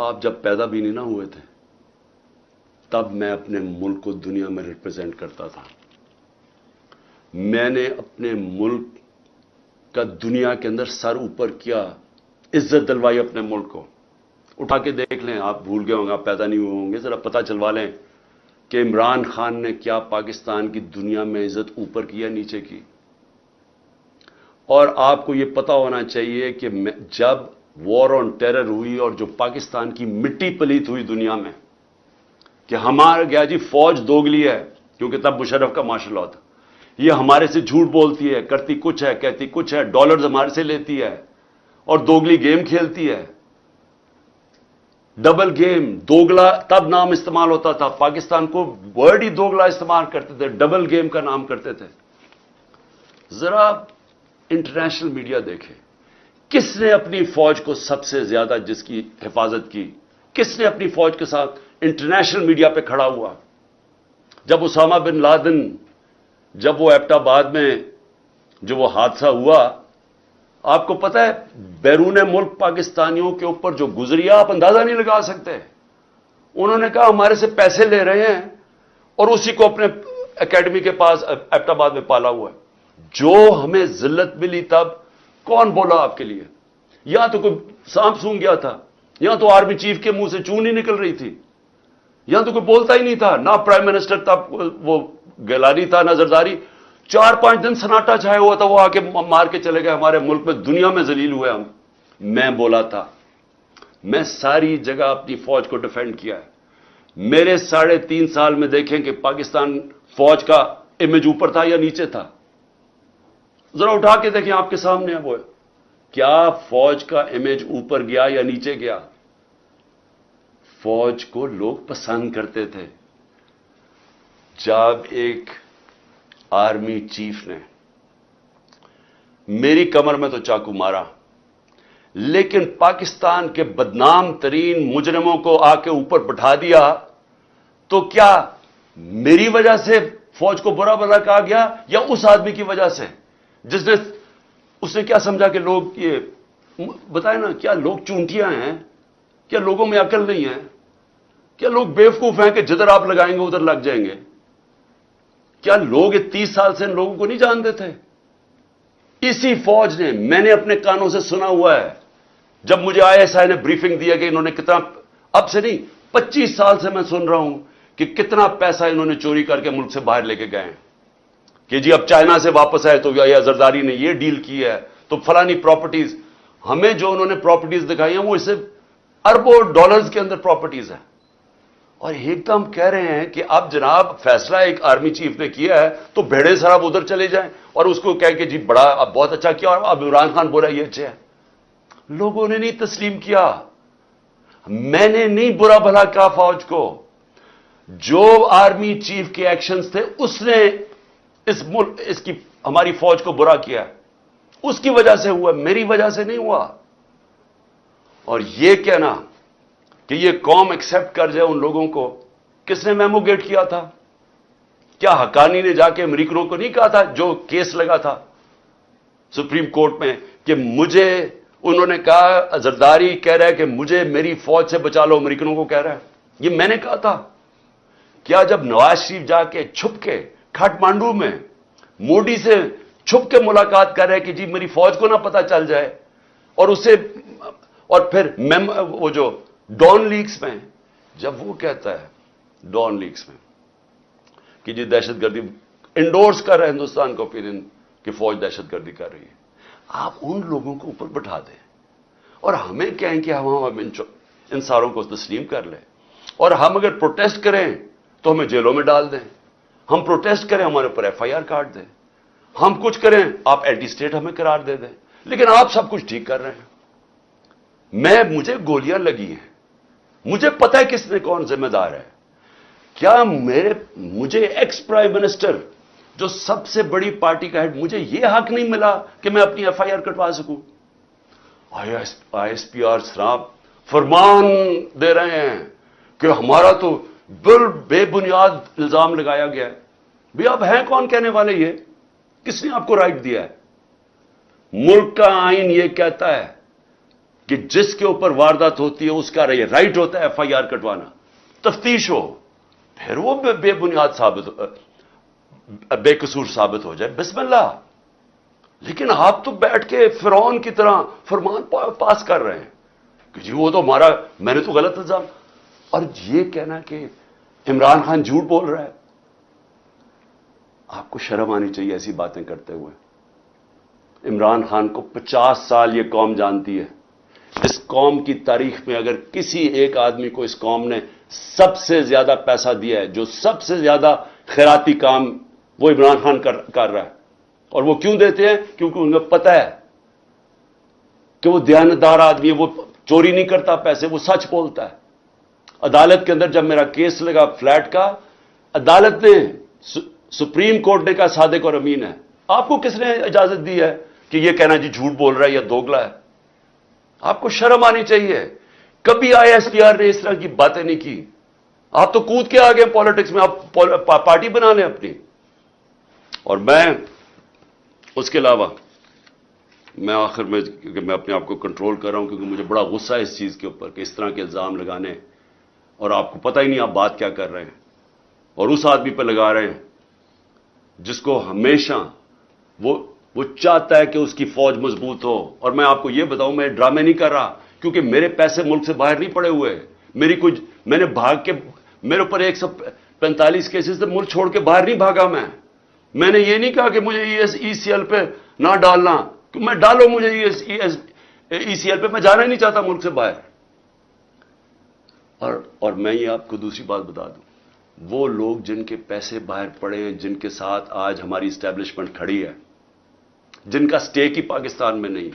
آپ جب پیدا بھی نہیں نہ ہوئے تھے تب میں اپنے ملک کو دنیا میں ریپرزینٹ کرتا تھا. میں نے اپنے ملک کا دنیا کے اندر سر اوپر کیا, عزت دلوائی اپنے ملک کو. اٹھا کے دیکھ لیں, آپ بھول گئے ہوں گے, آپ پیدا نہیں ہوئے ہوں گے, ذرا پتہ چلوا لیں کہ عمران خان نے کیا پاکستان کی دنیا میں عزت اوپر کی یا نیچے کی. اور آپ کو یہ پتا ہونا چاہیے کہ جب وار آن ٹیرر ہوئی اور جو پاکستان کی مٹی پلیت ہوئی دنیا میں کہ ہمارا گیا جی فوج دوگلی ہے, کیونکہ تب مشرف کا مارشل لا تھا, یہ ہمارے سے جھوٹ بولتی ہے, کرتی کچھ ہے, کہتی کچھ ہے, ڈالرز ہمارے سے لیتی ہے اور دوگلی گیم کھیلتی ہے. ڈبل گیم, دوگلا تب نام استعمال ہوتا تھا, پاکستان کو ورڈ ہی دوگلا استعمال کرتے تھے, ڈبل گیم کا نام کرتے تھے. ذرا انٹرنیشنل میڈیا دیکھیں, کس نے اپنی فوج کو سب سے زیادہ جس کی حفاظت کی, کس نے اپنی فوج کے ساتھ انٹرنیشنل میڈیا پہ کھڑا ہوا. جب اسامہ بن لادن, جب وہ ایبٹ آباد میں جو وہ حادثہ ہوا, آپ کو پتہ ہے بیرون ملک پاکستانیوں کے اوپر جو گزری آپ اندازہ نہیں لگا سکتے. انہوں نے کہا ہمارے سے پیسے لے رہے ہیں اور اسی کو اپنے اکیڈمی کے پاس ایبٹ آباد میں پالا ہوا ہے. جو ہمیں ذلت ملی تب کون بولا آپ کے لیے؟ یہاں تو کوئی سانپ سونگ گیا تھا, یہاں تو آرمی چیف کے منہ سے چون نہیں نکل رہی تھی, یہاں تو کوئی بولتا ہی نہیں تھا, نہ پرائم منسٹر تھا, وہ گیلانی تھا, نہ زرداری. 4-5 دن سناٹا چھایا ہوا تھا, وہ آ کے مار کے چلے گئے ہمارے ملک میں, دنیا میں ذلیل ہوئے ہم. میں بولا تھا, میں ساری جگہ اپنی فوج کو ڈیفینڈ کیا ہے. میرے 3.5 سال میں دیکھیں کہ پاکستان فوج کا امیج اوپر تھا یا نیچے تھا. ذرا اٹھا کے دیکھیں, آپ کے سامنے ہے وہ, کیا فوج کا امیج اوپر گیا یا نیچے گیا؟ فوج کو لوگ پسند کرتے تھے. جب ایک آرمی چیف نے میری کمر میں تو چاقو مارا, لیکن پاکستان کے بدنام ترین مجرموں کو آ کے اوپر بٹھا دیا, تو کیا میری وجہ سے فوج کو برا بھلا کہا گیا یا اس آدمی کی وجہ سے جس نے, اس نے کیا سمجھا کہ لوگ, یہ بتائیں نا, کیا لوگ چونٹیاں ہیں؟ کیا لوگوں میں عقل نہیں ہے؟ کیا لوگ بیوقوف ہیں کہ جدھر آپ لگائیں گے ادھر لگ جائیں گے؟ کیا لوگ 30 سال سے ان لوگوں کو نہیں جانتے تھے؟ اسی فوج نے, میں نے اپنے کانوں سے سنا ہوا ہے, جب مجھے ISI نے بریفنگ دیا کہ انہوں نے کتنا, اب سے نہیں 25 سال سے میں سن رہا ہوں کہ کتنا پیسہ انہوں نے چوری کر کے ملک سے باہر لے کے گئے ہیں, کہ جی اب چائنا سے واپس آئے تو یا زرداری نے یہ ڈیل کی ہے تو فلانی پراپرٹیز. ہمیں جو انہوں نے پراپرٹیز دکھائی ہیں وہ اسے اربوں ڈالرز کے اندر پراپرٹیز ہیں. اور ایک دم کہہ رہے ہیں کہ اب جناب فیصلہ ایک آرمی چیف نے کیا ہے تو بھیڑے سراب ادھر چلے جائیں, اور اس کو کہہ کہ جی بڑا اب بہت اچھا کیا, اور اب عمران خان بولا یہ اچھا ہے. لوگوں نے نہیں تسلیم کیا, میں نے نہیں برا بھلا کہا فوج کو. جو آرمی چیف کے ایکشنز تھے اس نے اس ملک, اس کی ہماری فوج کو برا کیا, اس کی وجہ سے ہوا, میری وجہ سے نہیں ہوا. اور یہ کہنا کہ یہ قوم ایکسپٹ کر جائے ان لوگوں کو, کس نے میمو گیٹ کیا تھا؟ کیا حقانی نے جا کے امریکنوں کو نہیں کہا تھا جو کیس لگا تھا سپریم کورٹ میں کہ مجھے, انہوں نے کہا زرداری کہہ رہا ہے کہ مجھے میری فوج سے بچا لو, امریکنوں کو کہہ رہا ہے, یہ میں نے کہا تھا. کیا جب نواز شریف جا کے چھپ کے کھاٹمانڈو میں مودی سے چھپ کے ملاقات کر رہے کہ جی میری فوج کو نہ پتا چل جائے, اور اسے, اور پھر وہ جو ڈان لیگز میں جب وہ کہتا ہے ڈان لیگز میں کہ جی دہشت گردی انڈورس کر رہا ہے ہندوستان کا اوپینین کہ فوج دہشت گردی کر رہی ہے, آپ ان لوگوں کو اوپر بٹھا دیں اور ہمیں کہیں کہ ہم ان ساروں کو تسلیم کر لیں, اور ہم اگر پروٹیسٹ کریں تو ہمیں جیلوں میں ڈال دیں, ہم پروٹیسٹ کریں ہمارے اوپر FIR کاٹ دیں, ہم کچھ کریں آپ اینٹی اسٹیٹ ہمیں قرار دے دیں, لیکن آپ سب کچھ ٹھیک کر رہے ہیں. مجھے گولیاں لگی ہیں, مجھے پتہ ہے کس نے کون ذمہ دار ہے. کیا مجھے ایکس پرائم منسٹر جو سب سے بڑی پارٹی کا ہیڈ, مجھے یہ حق نہیں ملا کہ میں اپنی FIR کٹوا سکوں؟ ISPR صاحب فرمان دے رہے ہیں کہ ہمارا تو بے بنیاد الزام لگایا گیا ہے. بھی آپ ہیں کون کہنے والے؟ یہ کس نے آپ کو رائٹ دیا ہے؟ ملک کا آئین یہ کہتا ہے کہ جس کے اوپر واردات ہوتی ہے اس کا رائٹ ہوتا ہے FIR کٹوانا, تفتیش ہو, پھر وہ بے بنیاد بے قصور ثابت ہو جائے, بسم اللہ. لیکن آپ تو بیٹھ کے فرعون کی طرح فرمان پاس کر رہے ہیں کہ جی وہ تو ہمارا, میں نے تو غلط الزام. اور یہ کہنا کہ عمران خان جھوٹ بول رہا ہے, آپ کو شرم آنی چاہیے ایسی باتیں کرتے ہوئے. عمران خان کو 50 سال یہ قوم جانتی ہے. اس قوم کی تاریخ میں اگر کسی ایک آدمی کو اس قوم نے سب سے زیادہ پیسہ دیا ہے, جو سب سے زیادہ خیراتی کام, وہ عمران خان کر رہا ہے. اور وہ کیوں دیتے ہیں؟ کیونکہ ان کو پتہ ہے کہ وہ دیانتدار آدمی ہے, وہ چوری نہیں کرتا پیسے, وہ سچ بولتا ہے. عدالت کے اندر جب میرا کیس لگا فلیٹ کا, عدالت نے, سپریم کورٹ نے کہا صادق اور امین ہے. آپ کو کس نے اجازت دی ہے کہ یہ کہنا جی جھوٹ بول رہا ہے یا دوگلا ہے؟ آپ کو شرم آنی چاہیے. کبھی ISPR نے اس طرح کی باتیں نہیں کی. آپ تو کود کے آ گئے پالیٹکس میں, آپ پارٹی بنا لیں اپنی. اور میں اس کے علاوہ میں آخر میں, کیونکہ میں اپنے آپ کو کنٹرول کر رہا ہوں کیونکہ مجھے بڑا غصہ ہے اس چیز کے اوپر کہ اس طرح کے الزام لگانے, اور آپ کو پتہ ہی نہیں آپ بات کیا کر رہے ہیں, اور اس آدمی پہ لگا رہے ہیں جس کو ہمیشہ وہ چاہتا ہے کہ اس کی فوج مضبوط ہو. اور میں آپ کو یہ بتاؤں, میں ڈرامے نہیں کر رہا, کیونکہ میرے پیسے ملک سے باہر نہیں پڑے ہوئے. میں نے بھاگ کے, میرے اوپر 145 کیسز سے ملک چھوڑ کے باہر نہیں بھاگا. میں نے یہ نہیں کہا کہ مجھے ECL پہ نہ ڈالنا, کہ میں ڈالو مجھے ECL پہ, میں جانا ہی نہیں چاہتا ملک سے باہر. اور میں یہ آپ کو دوسری بات بتا دوں, وہ لوگ جن کے پیسے باہر پڑے ہیں, جن کے ساتھ آج ہماری اسٹیبلشمنٹ کھڑی ہے, جن کا سٹیک ہی پاکستان میں نہیں,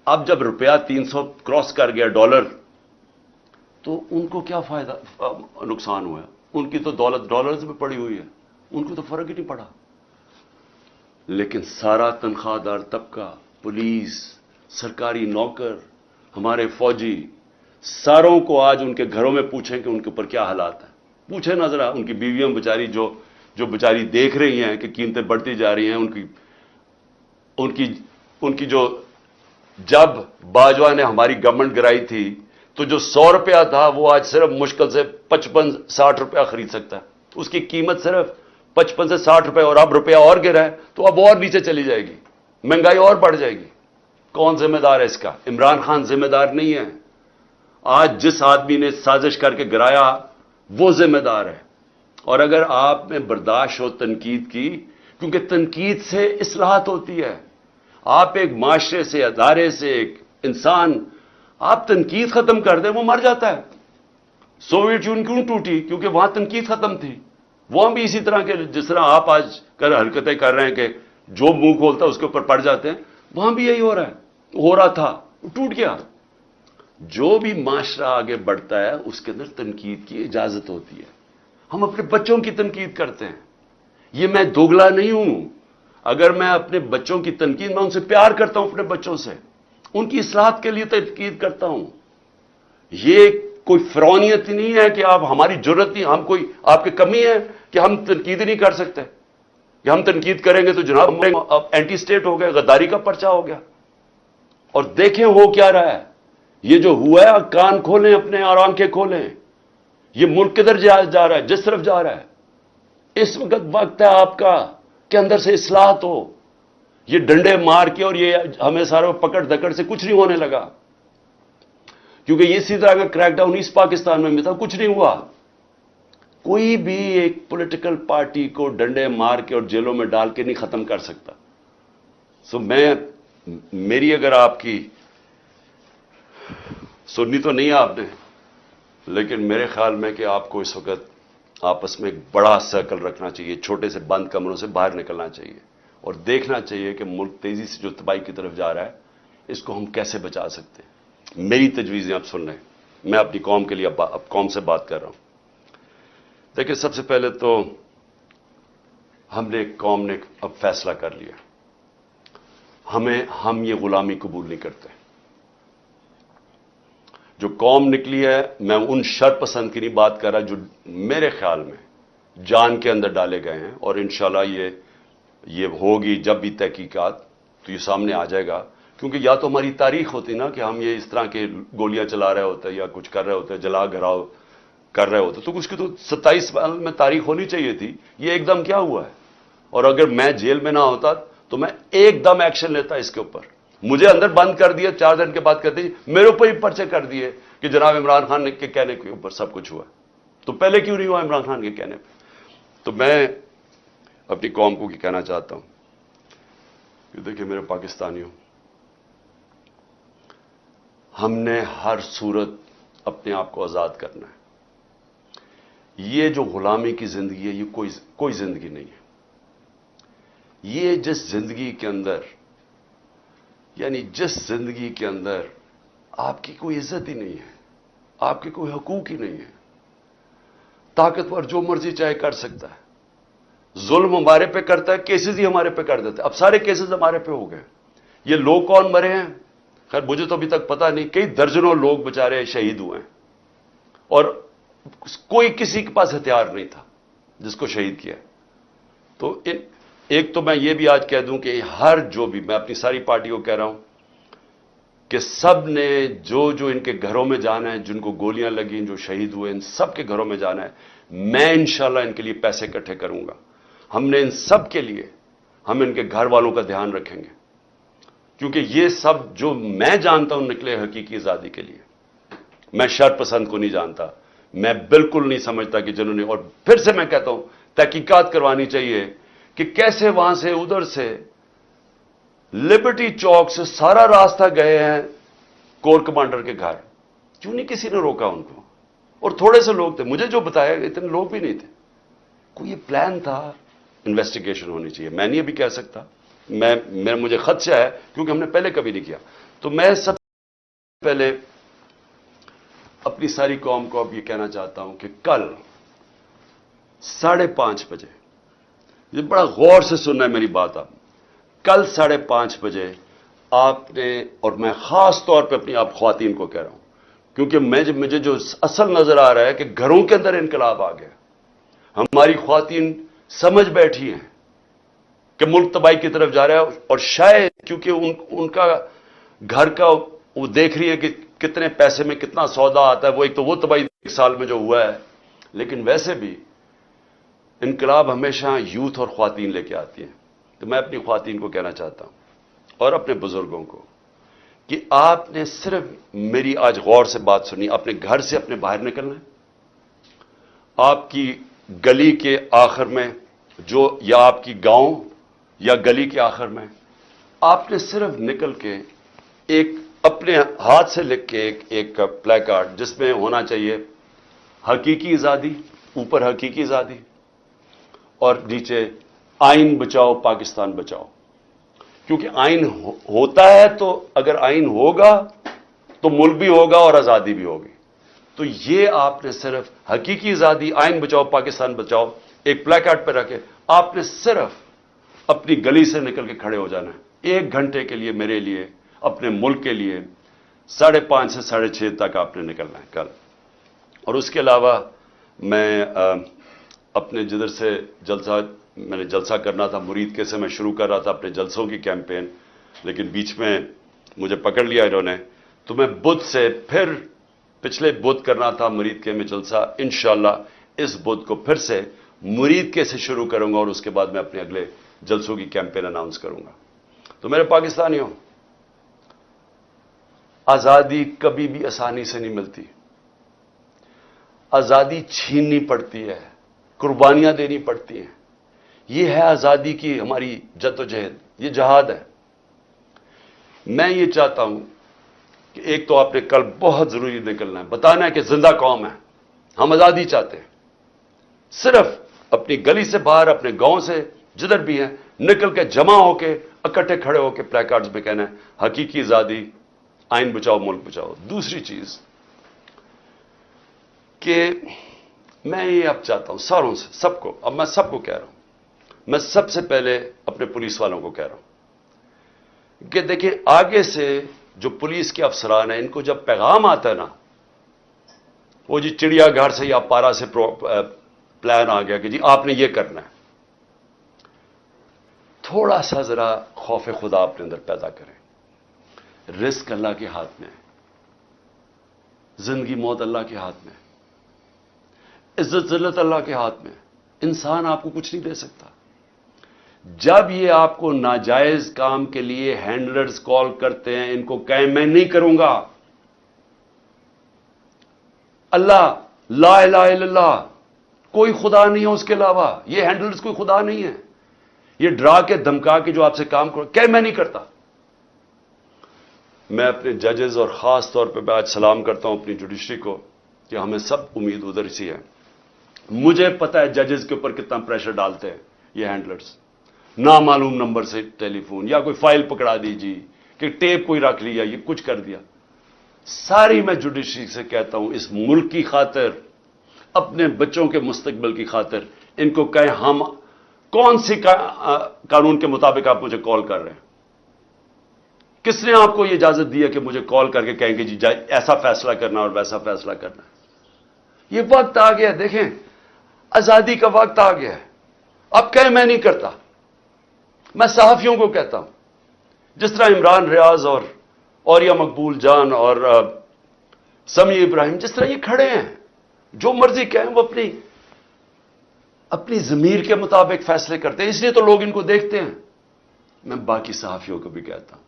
اب جب روپیہ 300 کراس کر گیا ڈالر, تو ان کو کیا فائدہ, نقصان ہوا ہے؟ ان کی تو دولت ڈالرز میں پڑی ہوئی ہے, ان کو تو فرق ہی نہیں پڑا. لیکن سارا تنخواہ دار طبقہ, پولیس, سرکاری نوکر, ہمارے فوجی, ساروں کو آج ان کے گھروں میں پوچھیں کہ ان کے اوپر کیا حالات ہیں. پوچھیں نا ذرا, ان کی بیویاں بیچاری جو بیچاری دیکھ رہی ہیں کہ قیمتیں بڑھتی جا رہی ہیں, ان کی جو, جب باجوہ نے ہماری گورنمنٹ گرائی تھی تو جو 100 روپیہ تھا وہ آج صرف مشکل سے 55-60 روپیہ خرید سکتا ہے. اس کی قیمت صرف 55 سے 60 روپے, اور اب روپیہ اور گرا ہے تو اب اور نیچے چلی جائے گی, مہنگائی اور بڑھ جائے گی. کون ذمہ دار ہے اس کا؟ عمران خان ذمہ دار نہیں ہے. آج جس آدمی نے سازش کر کے گرایا وہ ذمہ دار ہے. اور اگر آپ میں برداشت ہو تنقید کی, کیونکہ تنقید سے اصلاحات ہوتی ہے. آپ ایک معاشرے سے, ادارے سے, ایک انسان, آپ تنقید ختم کر دیں وہ مر جاتا ہے. سوویت یونین کیوں ٹوٹی؟ کیونکہ وہاں تنقید ختم تھی. وہاں بھی اسی طرح کے, جس طرح آپ آج حرکتیں کر رہے ہیں کہ جو منہ کھولتا ہے اس کے اوپر پڑ جاتے ہیں, وہاں بھی یہی ہو رہا تھا, ٹوٹ گیا. جو بھی معاشرہ آگے بڑھتا ہے اس کے اندر تنقید کی اجازت ہوتی ہے. ہم اپنے بچوں کی تنقید کرتے ہیں. یہ میں دوگلا نہیں ہوں. اگر میں اپنے بچوں کی تنقید, میں ان سے پیار کرتا ہوں, اپنے بچوں سے ان کی اصلاحات کے لیے تنقید کرتا ہوں. یہ کوئی فرعونیت نہیں ہے کہ آپ, ہماری ضرورت نہیں, ہم کوئی آپ کی کمی ہے کہ ہم تنقید نہیں کر سکتے, کہ ہم تنقید کریں گے تو جناب اینٹی اسٹیٹ ہو گئے, غداری کا پرچہ ہو گیا. اور دیکھیں ہو کیا رہا ہے. یہ جو ہوا ہے, کان کھولیں اپنے اور آنکھیں کھولیں. یہ ملک کدھر جا رہا ہے, جس طرف جا رہا ہے. اس وقت ہے آپ کا کہ اندر سے اصلاحات ہو. یہ ڈنڈے مار کے اور یہ ہمیں سارے پکڑ دکڑ سے کچھ نہیں ہونے لگا, کیونکہ یہ اسی طرح کا کریک ڈاؤن ایسٹ پاکستان میں بھی تھا, کچھ نہیں ہوا. کوئی بھی ایک پولیٹیکل پارٹی کو ڈنڈے مار کے اور جیلوں میں ڈال کے نہیں ختم کر سکتا. میری اگر آپ کی سننی تو نہیں ہے آپ نے, لیکن میرے خیال میں کہ آپ کو اس وقت آپس میں ایک بڑا سرکل رکھنا چاہیے, چھوٹے سے بند کمروں سے باہر نکلنا چاہیے اور دیکھنا چاہیے کہ ملک تیزی سے جو تباہی کی طرف جا رہا ہے اس کو ہم کیسے بچا سکتے ہیں. میری تجویزیں آپ سن رہے ہیں, میں اپنی قوم کے لیے اب قوم سے بات کر رہا ہوں. دیکھیں, سب سے پہلے تو قوم نے اب فیصلہ کر لیا, ہم یہ غلامی قبول نہیں کرتے. جو قوم نکلی ہے, میں ان شر پسند کی نہیں بات کر رہا جو میرے خیال میں جان کے اندر ڈالے گئے ہیں, اور انشاءاللہ یہ ہوگی جب بھی تحقیقات تو یہ سامنے آ جائے گا کیونکہ یا تو ہماری تاریخ ہوتی نا کہ ہم یہ اس طرح کے گولیاں چلا رہے ہوتے یا کچھ کر رہے ہوتے, جلا گھراؤ کر رہے ہوتے, تو اس کی تو 27 سال میں تاریخ ہونی چاہیے تھی. یہ ایک دم کیا ہوا ہے؟ اور اگر میں جیل میں نہ ہوتا تو میں ایک دم ایکشن لیتا اس کے اوپر. مجھے اندر بند کر دیا, 4 دن کے بعد کر دی, میرے اوپر ہی پرچے کر دیے کہ جناب عمران خان کے کہنے کے اوپر سب کچھ ہوا. تو پہلے کیوں نہیں ہوا عمران خان کے کہنے پہ؟ تو میں اپنی قوم کو یہ کہنا چاہتا ہوں کہ دیکھیں میرے پاکستانیوں, ہم نے ہر صورت اپنے آپ کو آزاد کرنا ہے. یہ جو غلامی کی زندگی ہے یہ کوئی زندگی نہیں ہے. یہ جس زندگی کے اندر, یعنی جس زندگی کے اندر آپ کی کوئی عزت ہی نہیں ہے, آپ کے کوئی حقوق ہی نہیں ہے, طاقتور جو مرضی چاہے کر سکتا ہے, ظلم ہمارے پہ کرتا ہے, کیسز ہی ہمارے پہ کر دیتا ہے. اب سارے کیسز ہمارے پہ ہو گئے. یہ لوگ کون مرے ہیں خیر مجھے تو ابھی تک پتا نہیں, کئی درجنوں لوگ بےچارے شہید ہوئے ہیں اور کوئی کسی کے پاس ہتھیار نہیں تھا جس کو شہید کیا. تو ایک تو میں یہ بھی آج کہہ دوں کہ ہر جو بھی, میں اپنی ساری پارٹی کو کہہ رہا ہوں کہ سب نے جو ان کے گھروں میں جانا ہے, جن کو گولیاں لگیں, جو شہید ہوئے, ان سب کے گھروں میں جانا ہے. میں انشاءاللہ ان کے لیے پیسے اکٹھے کروں گا. ہم نے ان سب کے لیے, ہم ان کے گھر والوں کا دھیان رکھیں گے, کیونکہ یہ سب جو میں جانتا ہوں نکلے حقیقی آزادی کے لیے. میں شر پسند کو نہیں جانتا, میں بالکل نہیں سمجھتا کہ جنہوں نے, اور پھر سے میں کہتا ہوں تحقیقات کروانی چاہیے کہ کیسے وہاں سے ادھر سے لبرٹی چوک سے سارا راستہ گئے ہیں کور کمانڈر کے گھر. کیوں نہیں کسی نے روکا ان کو؟ اور تھوڑے سے لوگ تھے, مجھے جو بتایا اتنے لوگ بھی نہیں تھے. کوئی یہ پلان تھا, انویسٹیگیشن ہونی چاہیے. میں نہیں ابھی کہہ سکتا, مجھے خدشہ ہے کیونکہ ہم نے پہلے کبھی نہیں کیا. تو میں سب سے پہلے اپنی ساری قوم کو اب یہ کہنا چاہتا ہوں کہ کل 5:30 بجے, یہ بڑا غور سے سننا ہے میری بات, آپ کل 5:30 بجے آپ نے, اور میں خاص طور پہ اپنی آپ خواتین کو کہہ رہا ہوں کیونکہ مجھے جو اصل نظر آ رہا ہے کہ گھروں کے اندر انقلاب آ گیا. ہماری خواتین سمجھ بیٹھی ہیں کہ ملک تباہی کی طرف جا رہا ہے, اور شاید کیونکہ ان کا گھر کا وہ دیکھ رہی ہے کہ کتنے پیسے میں کتنا سودا آتا ہے. وہ ایک تو وہ تباہی 1 سال میں جو ہوا ہے, لیکن ویسے بھی انقلاب ہمیشہ یوتھ اور خواتین لے کے آتی ہیں. تو میں اپنی خواتین کو کہنا چاہتا ہوں اور اپنے بزرگوں کو کہ آپ نے صرف میری آج غور سے بات سنی, اپنے گھر سے اپنے باہر نکلنا ہے. آپ کی گلی کے آخر میں جو, یا آپ کی گاؤں یا گلی کے آخر میں, آپ نے صرف نکل کے ایک اپنے ہاتھ سے لکھ کے ایک پلے کارڈ جس میں ہونا چاہیے حقیقی آزادی, اوپر حقیقی آزادی اور نیچے آئین بچاؤ پاکستان بچاؤ. کیونکہ آئین ہوتا ہے تو اگر آئین ہوگا تو ملک بھی ہوگا اور آزادی بھی ہوگی. تو یہ آپ نے صرف حقیقی آزادی, آئین بچاؤ پاکستان بچاؤ ایک پلے کارڈ پہ رکھے, آپ نے صرف اپنی گلی سے نکل کے کھڑے ہو جانا ہے 1 گھنٹے کے لیے, میرے لیے, اپنے ملک کے لیے. 5:30 سے 6:30 تک آپ نے نکلنا ہے کل. اور اس کے علاوہ میں اپنے جدھر سے میں نے جلسہ کرنا تھا, مرید کے سے میں شروع کر رہا تھا اپنے جلسوں کی کیمپین, لیکن بیچ میں مجھے پکڑ لیا انہوں نے. تو میں بدھ سے پھر پچھلے بدھ کرنا تھا مرید کے میں جلسہ, انشاءاللہ اس بدھ کو پھر سے مرید کے سے شروع کروں گا اور اس کے بعد میں اپنے اگلے جلسوں کی کیمپین اناؤنس کروں گا. تو میرے پاکستانیوں, آزادی کبھی بھی آسانی سے نہیں ملتی. آزادی چھیننی پڑتی ہے, قربانیاں دینی پڑتی ہیں. یہ ہے آزادی کی ہماری جدوجہد, یہ جہاد ہے. میں یہ چاہتا ہوں کہ ایک تو آپ نے کل بہت ضروری نکلنا ہے, بتانا ہے کہ زندہ قوم ہے, ہم آزادی چاہتے ہیں. صرف اپنی گلی سے باہر, اپنے گاؤں سے جدھر بھی ہیں, نکل کے جمع ہو کے اکٹھے کھڑے ہو کے پلے کارڈز میں کہنا ہے حقیقی آزادی, آئین بچاؤ ملک بچاؤ. دوسری چیز کہ میں یہ اب چاہتا ہوں ساروں سے, سب کو, اب میں سب کو کہہ رہا ہوں, میں سب سے پہلے اپنے پولیس والوں کو کہہ رہا ہوں کہ دیکھیں آگے سے جو پولیس کے افسران ہیں, ان کو جب پیغام آتا ہے نا, وہ جی چڑیا گھر سے یا پارا سے پلان آ گیا کہ جی آپ نے یہ کرنا ہے, تھوڑا سا ذرا خوف خدا اپنے اندر پیدا کریں. رزق اللہ کے ہاتھ میں ہے, زندگی موت اللہ کے ہاتھ میں ہے, عزت ذلت اللہ کے ہاتھ میں ہے. انسان آپ کو کچھ نہیں دے سکتا. جب یہ آپ کو ناجائز کام کے لیے ہینڈلرز کال کرتے ہیں, ان کو کہیں میں نہیں کروں گا, اللہ لا الہ الا اللہ, کوئی خدا نہیں ہے اس کے علاوہ, یہ ہینڈلرز کوئی خدا نہیں ہے, یہ ڈرا کے دھمکا کے جو آپ سے کام کرو, کہ میں نہیں کرتا. میں اپنے ججز اور خاص طور پہ آج سلام کرتا ہوں اپنی جوڈیشری کو کہ ہمیں سب امید ادھر سی ہے. مجھے پتا ہے ججز کے اوپر کتنا پریشر ڈالتے ہیں یہ ہینڈلرز, نامعلوم نمبر سے ٹیلی فون یا کوئی فائل پکڑا دیجیے کہ ٹیپ کوئی رکھ لیا, یہ کچھ کر دیا. ساری میں جوڈیشری سے کہتا ہوں اس ملک کی خاطر, اپنے بچوں کے مستقبل کی خاطر ان کو کہیں ہم کون سی قانون کے مطابق آپ مجھے کال کر رہے ہیں, کس نے آپ کو یہ اجازت دی ہے کہ مجھے کال کر کے کہیں گے جی ایسا فیصلہ کرنا اور ویسا فیصلہ کرنا. یہ وقت آ گیا, دیکھیں آزادی کا وقت آ گیا ہے. اب کہیں میں نہیں کرتا. میں صحافیوں کو کہتا ہوں, جس طرح عمران ریاض اور اوریہ مقبول جان اور سمیع ابراہیم جس طرح یہ کھڑے ہیں, جو مرضی کہیں وہ اپنی ضمیر کے مطابق فیصلے کرتے ہیں, اس لیے تو لوگ ان کو دیکھتے ہیں. میں باقی صحافیوں کو بھی کہتا ہوں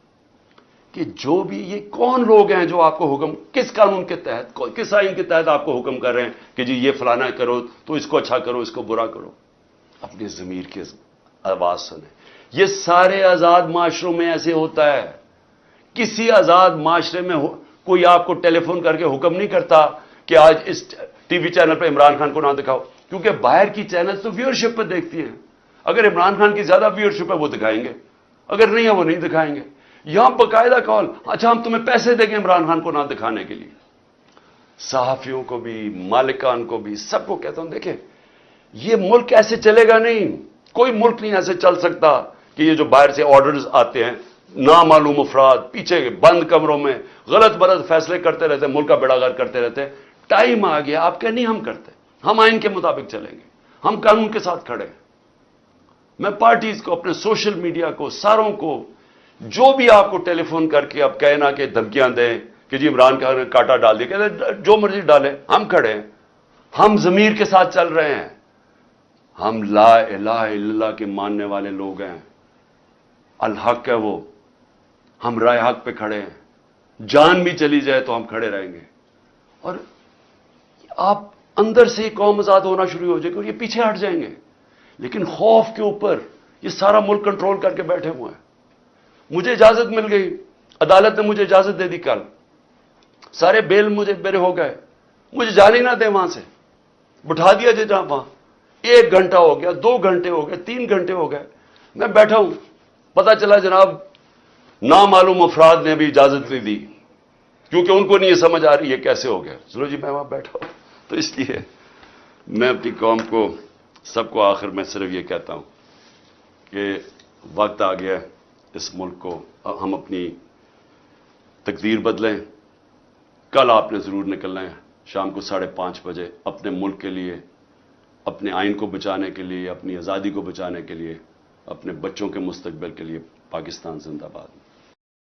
کہ جو بھی یہ کون لوگ ہیں جو آپ کو حکم, کس قانون کے تحت, کس آئین کے تحت آپ کو حکم کر رہے ہیں کہ جی یہ فلانا کرو تو اس کو اچھا کرو اس کو برا کرو. اپنی ضمیر کی آواز سنیں. یہ سارے آزاد معاشروں میں ایسے ہوتا ہے. کسی آزاد معاشرے میں کوئی آپ کو ٹیلی فون کر کے حکم نہیں کرتا کہ آج اس ٹی وی چینل پہ عمران خان کو نہ دکھاؤ, کیونکہ باہر کی چینل تو ویورشپ پہ دیکھتی ہیں. اگر عمران خان کی زیادہ ویورشپ ہے وہ دکھائیں گے, اگر نہیں ہے وہ نہیں دکھائیں گے. یہاں باقاعدہ کال, اچھا ہم تمہیں پیسے دیں گے عمران خان کو نہ دکھانے کے لیے. صحافیوں کو بھی, مالکان کو بھی, سب کو کہتا ہوں دیکھیں یہ ملک ایسے چلے گا نہیں. کوئی ملک نہیں ایسے چل سکتا کہ یہ جو باہر سے آرڈرز آتے ہیں, نامعلوم افراد پیچھے بند کمروں میں غلط برد فیصلے کرتے رہتے, ملک کا بیڑا غرق کرتے رہتے. ٹائم آ گیا, آپ کہ نہیں ہم کرتے, ہم آئین کے مطابق چلیں گے, ہم قانون کے ساتھ کھڑے ہیں. میں پارٹیز کو, اپنے سوشل میڈیا کو, ساروں کو, جو بھی آپ کو ٹیلی فون کر کے اب کہنا کہ دھمکیاں دیں کہ جی عمران خان نے کاٹا ڈال دیا, کہتے جو مرضی ڈالیں, ہم کھڑے ہیں, ہم ضمیر کے ساتھ چل رہے ہیں, ہم لا الہ الا اللہ کے ماننے والے لوگ ہیں, الحق ہے وہ, ہم رائے حق پہ کھڑے ہیں, جان بھی چلی جائے تو ہم کھڑے رہیں گے. اور آپ اندر سے ہی قوم آزاد ہونا شروع ہو جائے گی اور یہ پیچھے ہٹ جائیں گے. لیکن خوف کے اوپر یہ سارا ملک کنٹرول کر کے بیٹھے ہوئے ہیں. مجھے اجازت مل گئی, عدالت نے مجھے اجازت دے دی کل, سارے بیل مجھے میرے ہو گئے, مجھے جانے نہ دیں وہاں سے, بٹھا دیا جہاں وہاں. 1 گھنٹہ ہو گیا, 2 گھنٹے ہو گئے, 3 گھنٹے ہو گئے, میں بیٹھا ہوں. پتا چلا جناب نامعلوم افراد نے بھی اجازت نہیں دی, کیونکہ ان کو نہیں یہ سمجھ آ رہی ہے کیسے ہو گیا. چلو جی میں وہاں بیٹھا ہوں. تو اس لیے میں اپنی قوم کو, سب کو آخر میں صرف یہ کہتا ہوں کہ وقت آ گیا اس ملک کو, ہم اپنی تقدیر بدلیں. کل آپ نے ضرور نکلنا ہے شام کو 5:30 بجے اپنے ملک کے لیے, اپنے آئین کو بچانے کے لیے, اپنی آزادی کو بچانے کے لیے, اپنے بچوں کے مستقبل کے لیے. پاکستان زندہ باد.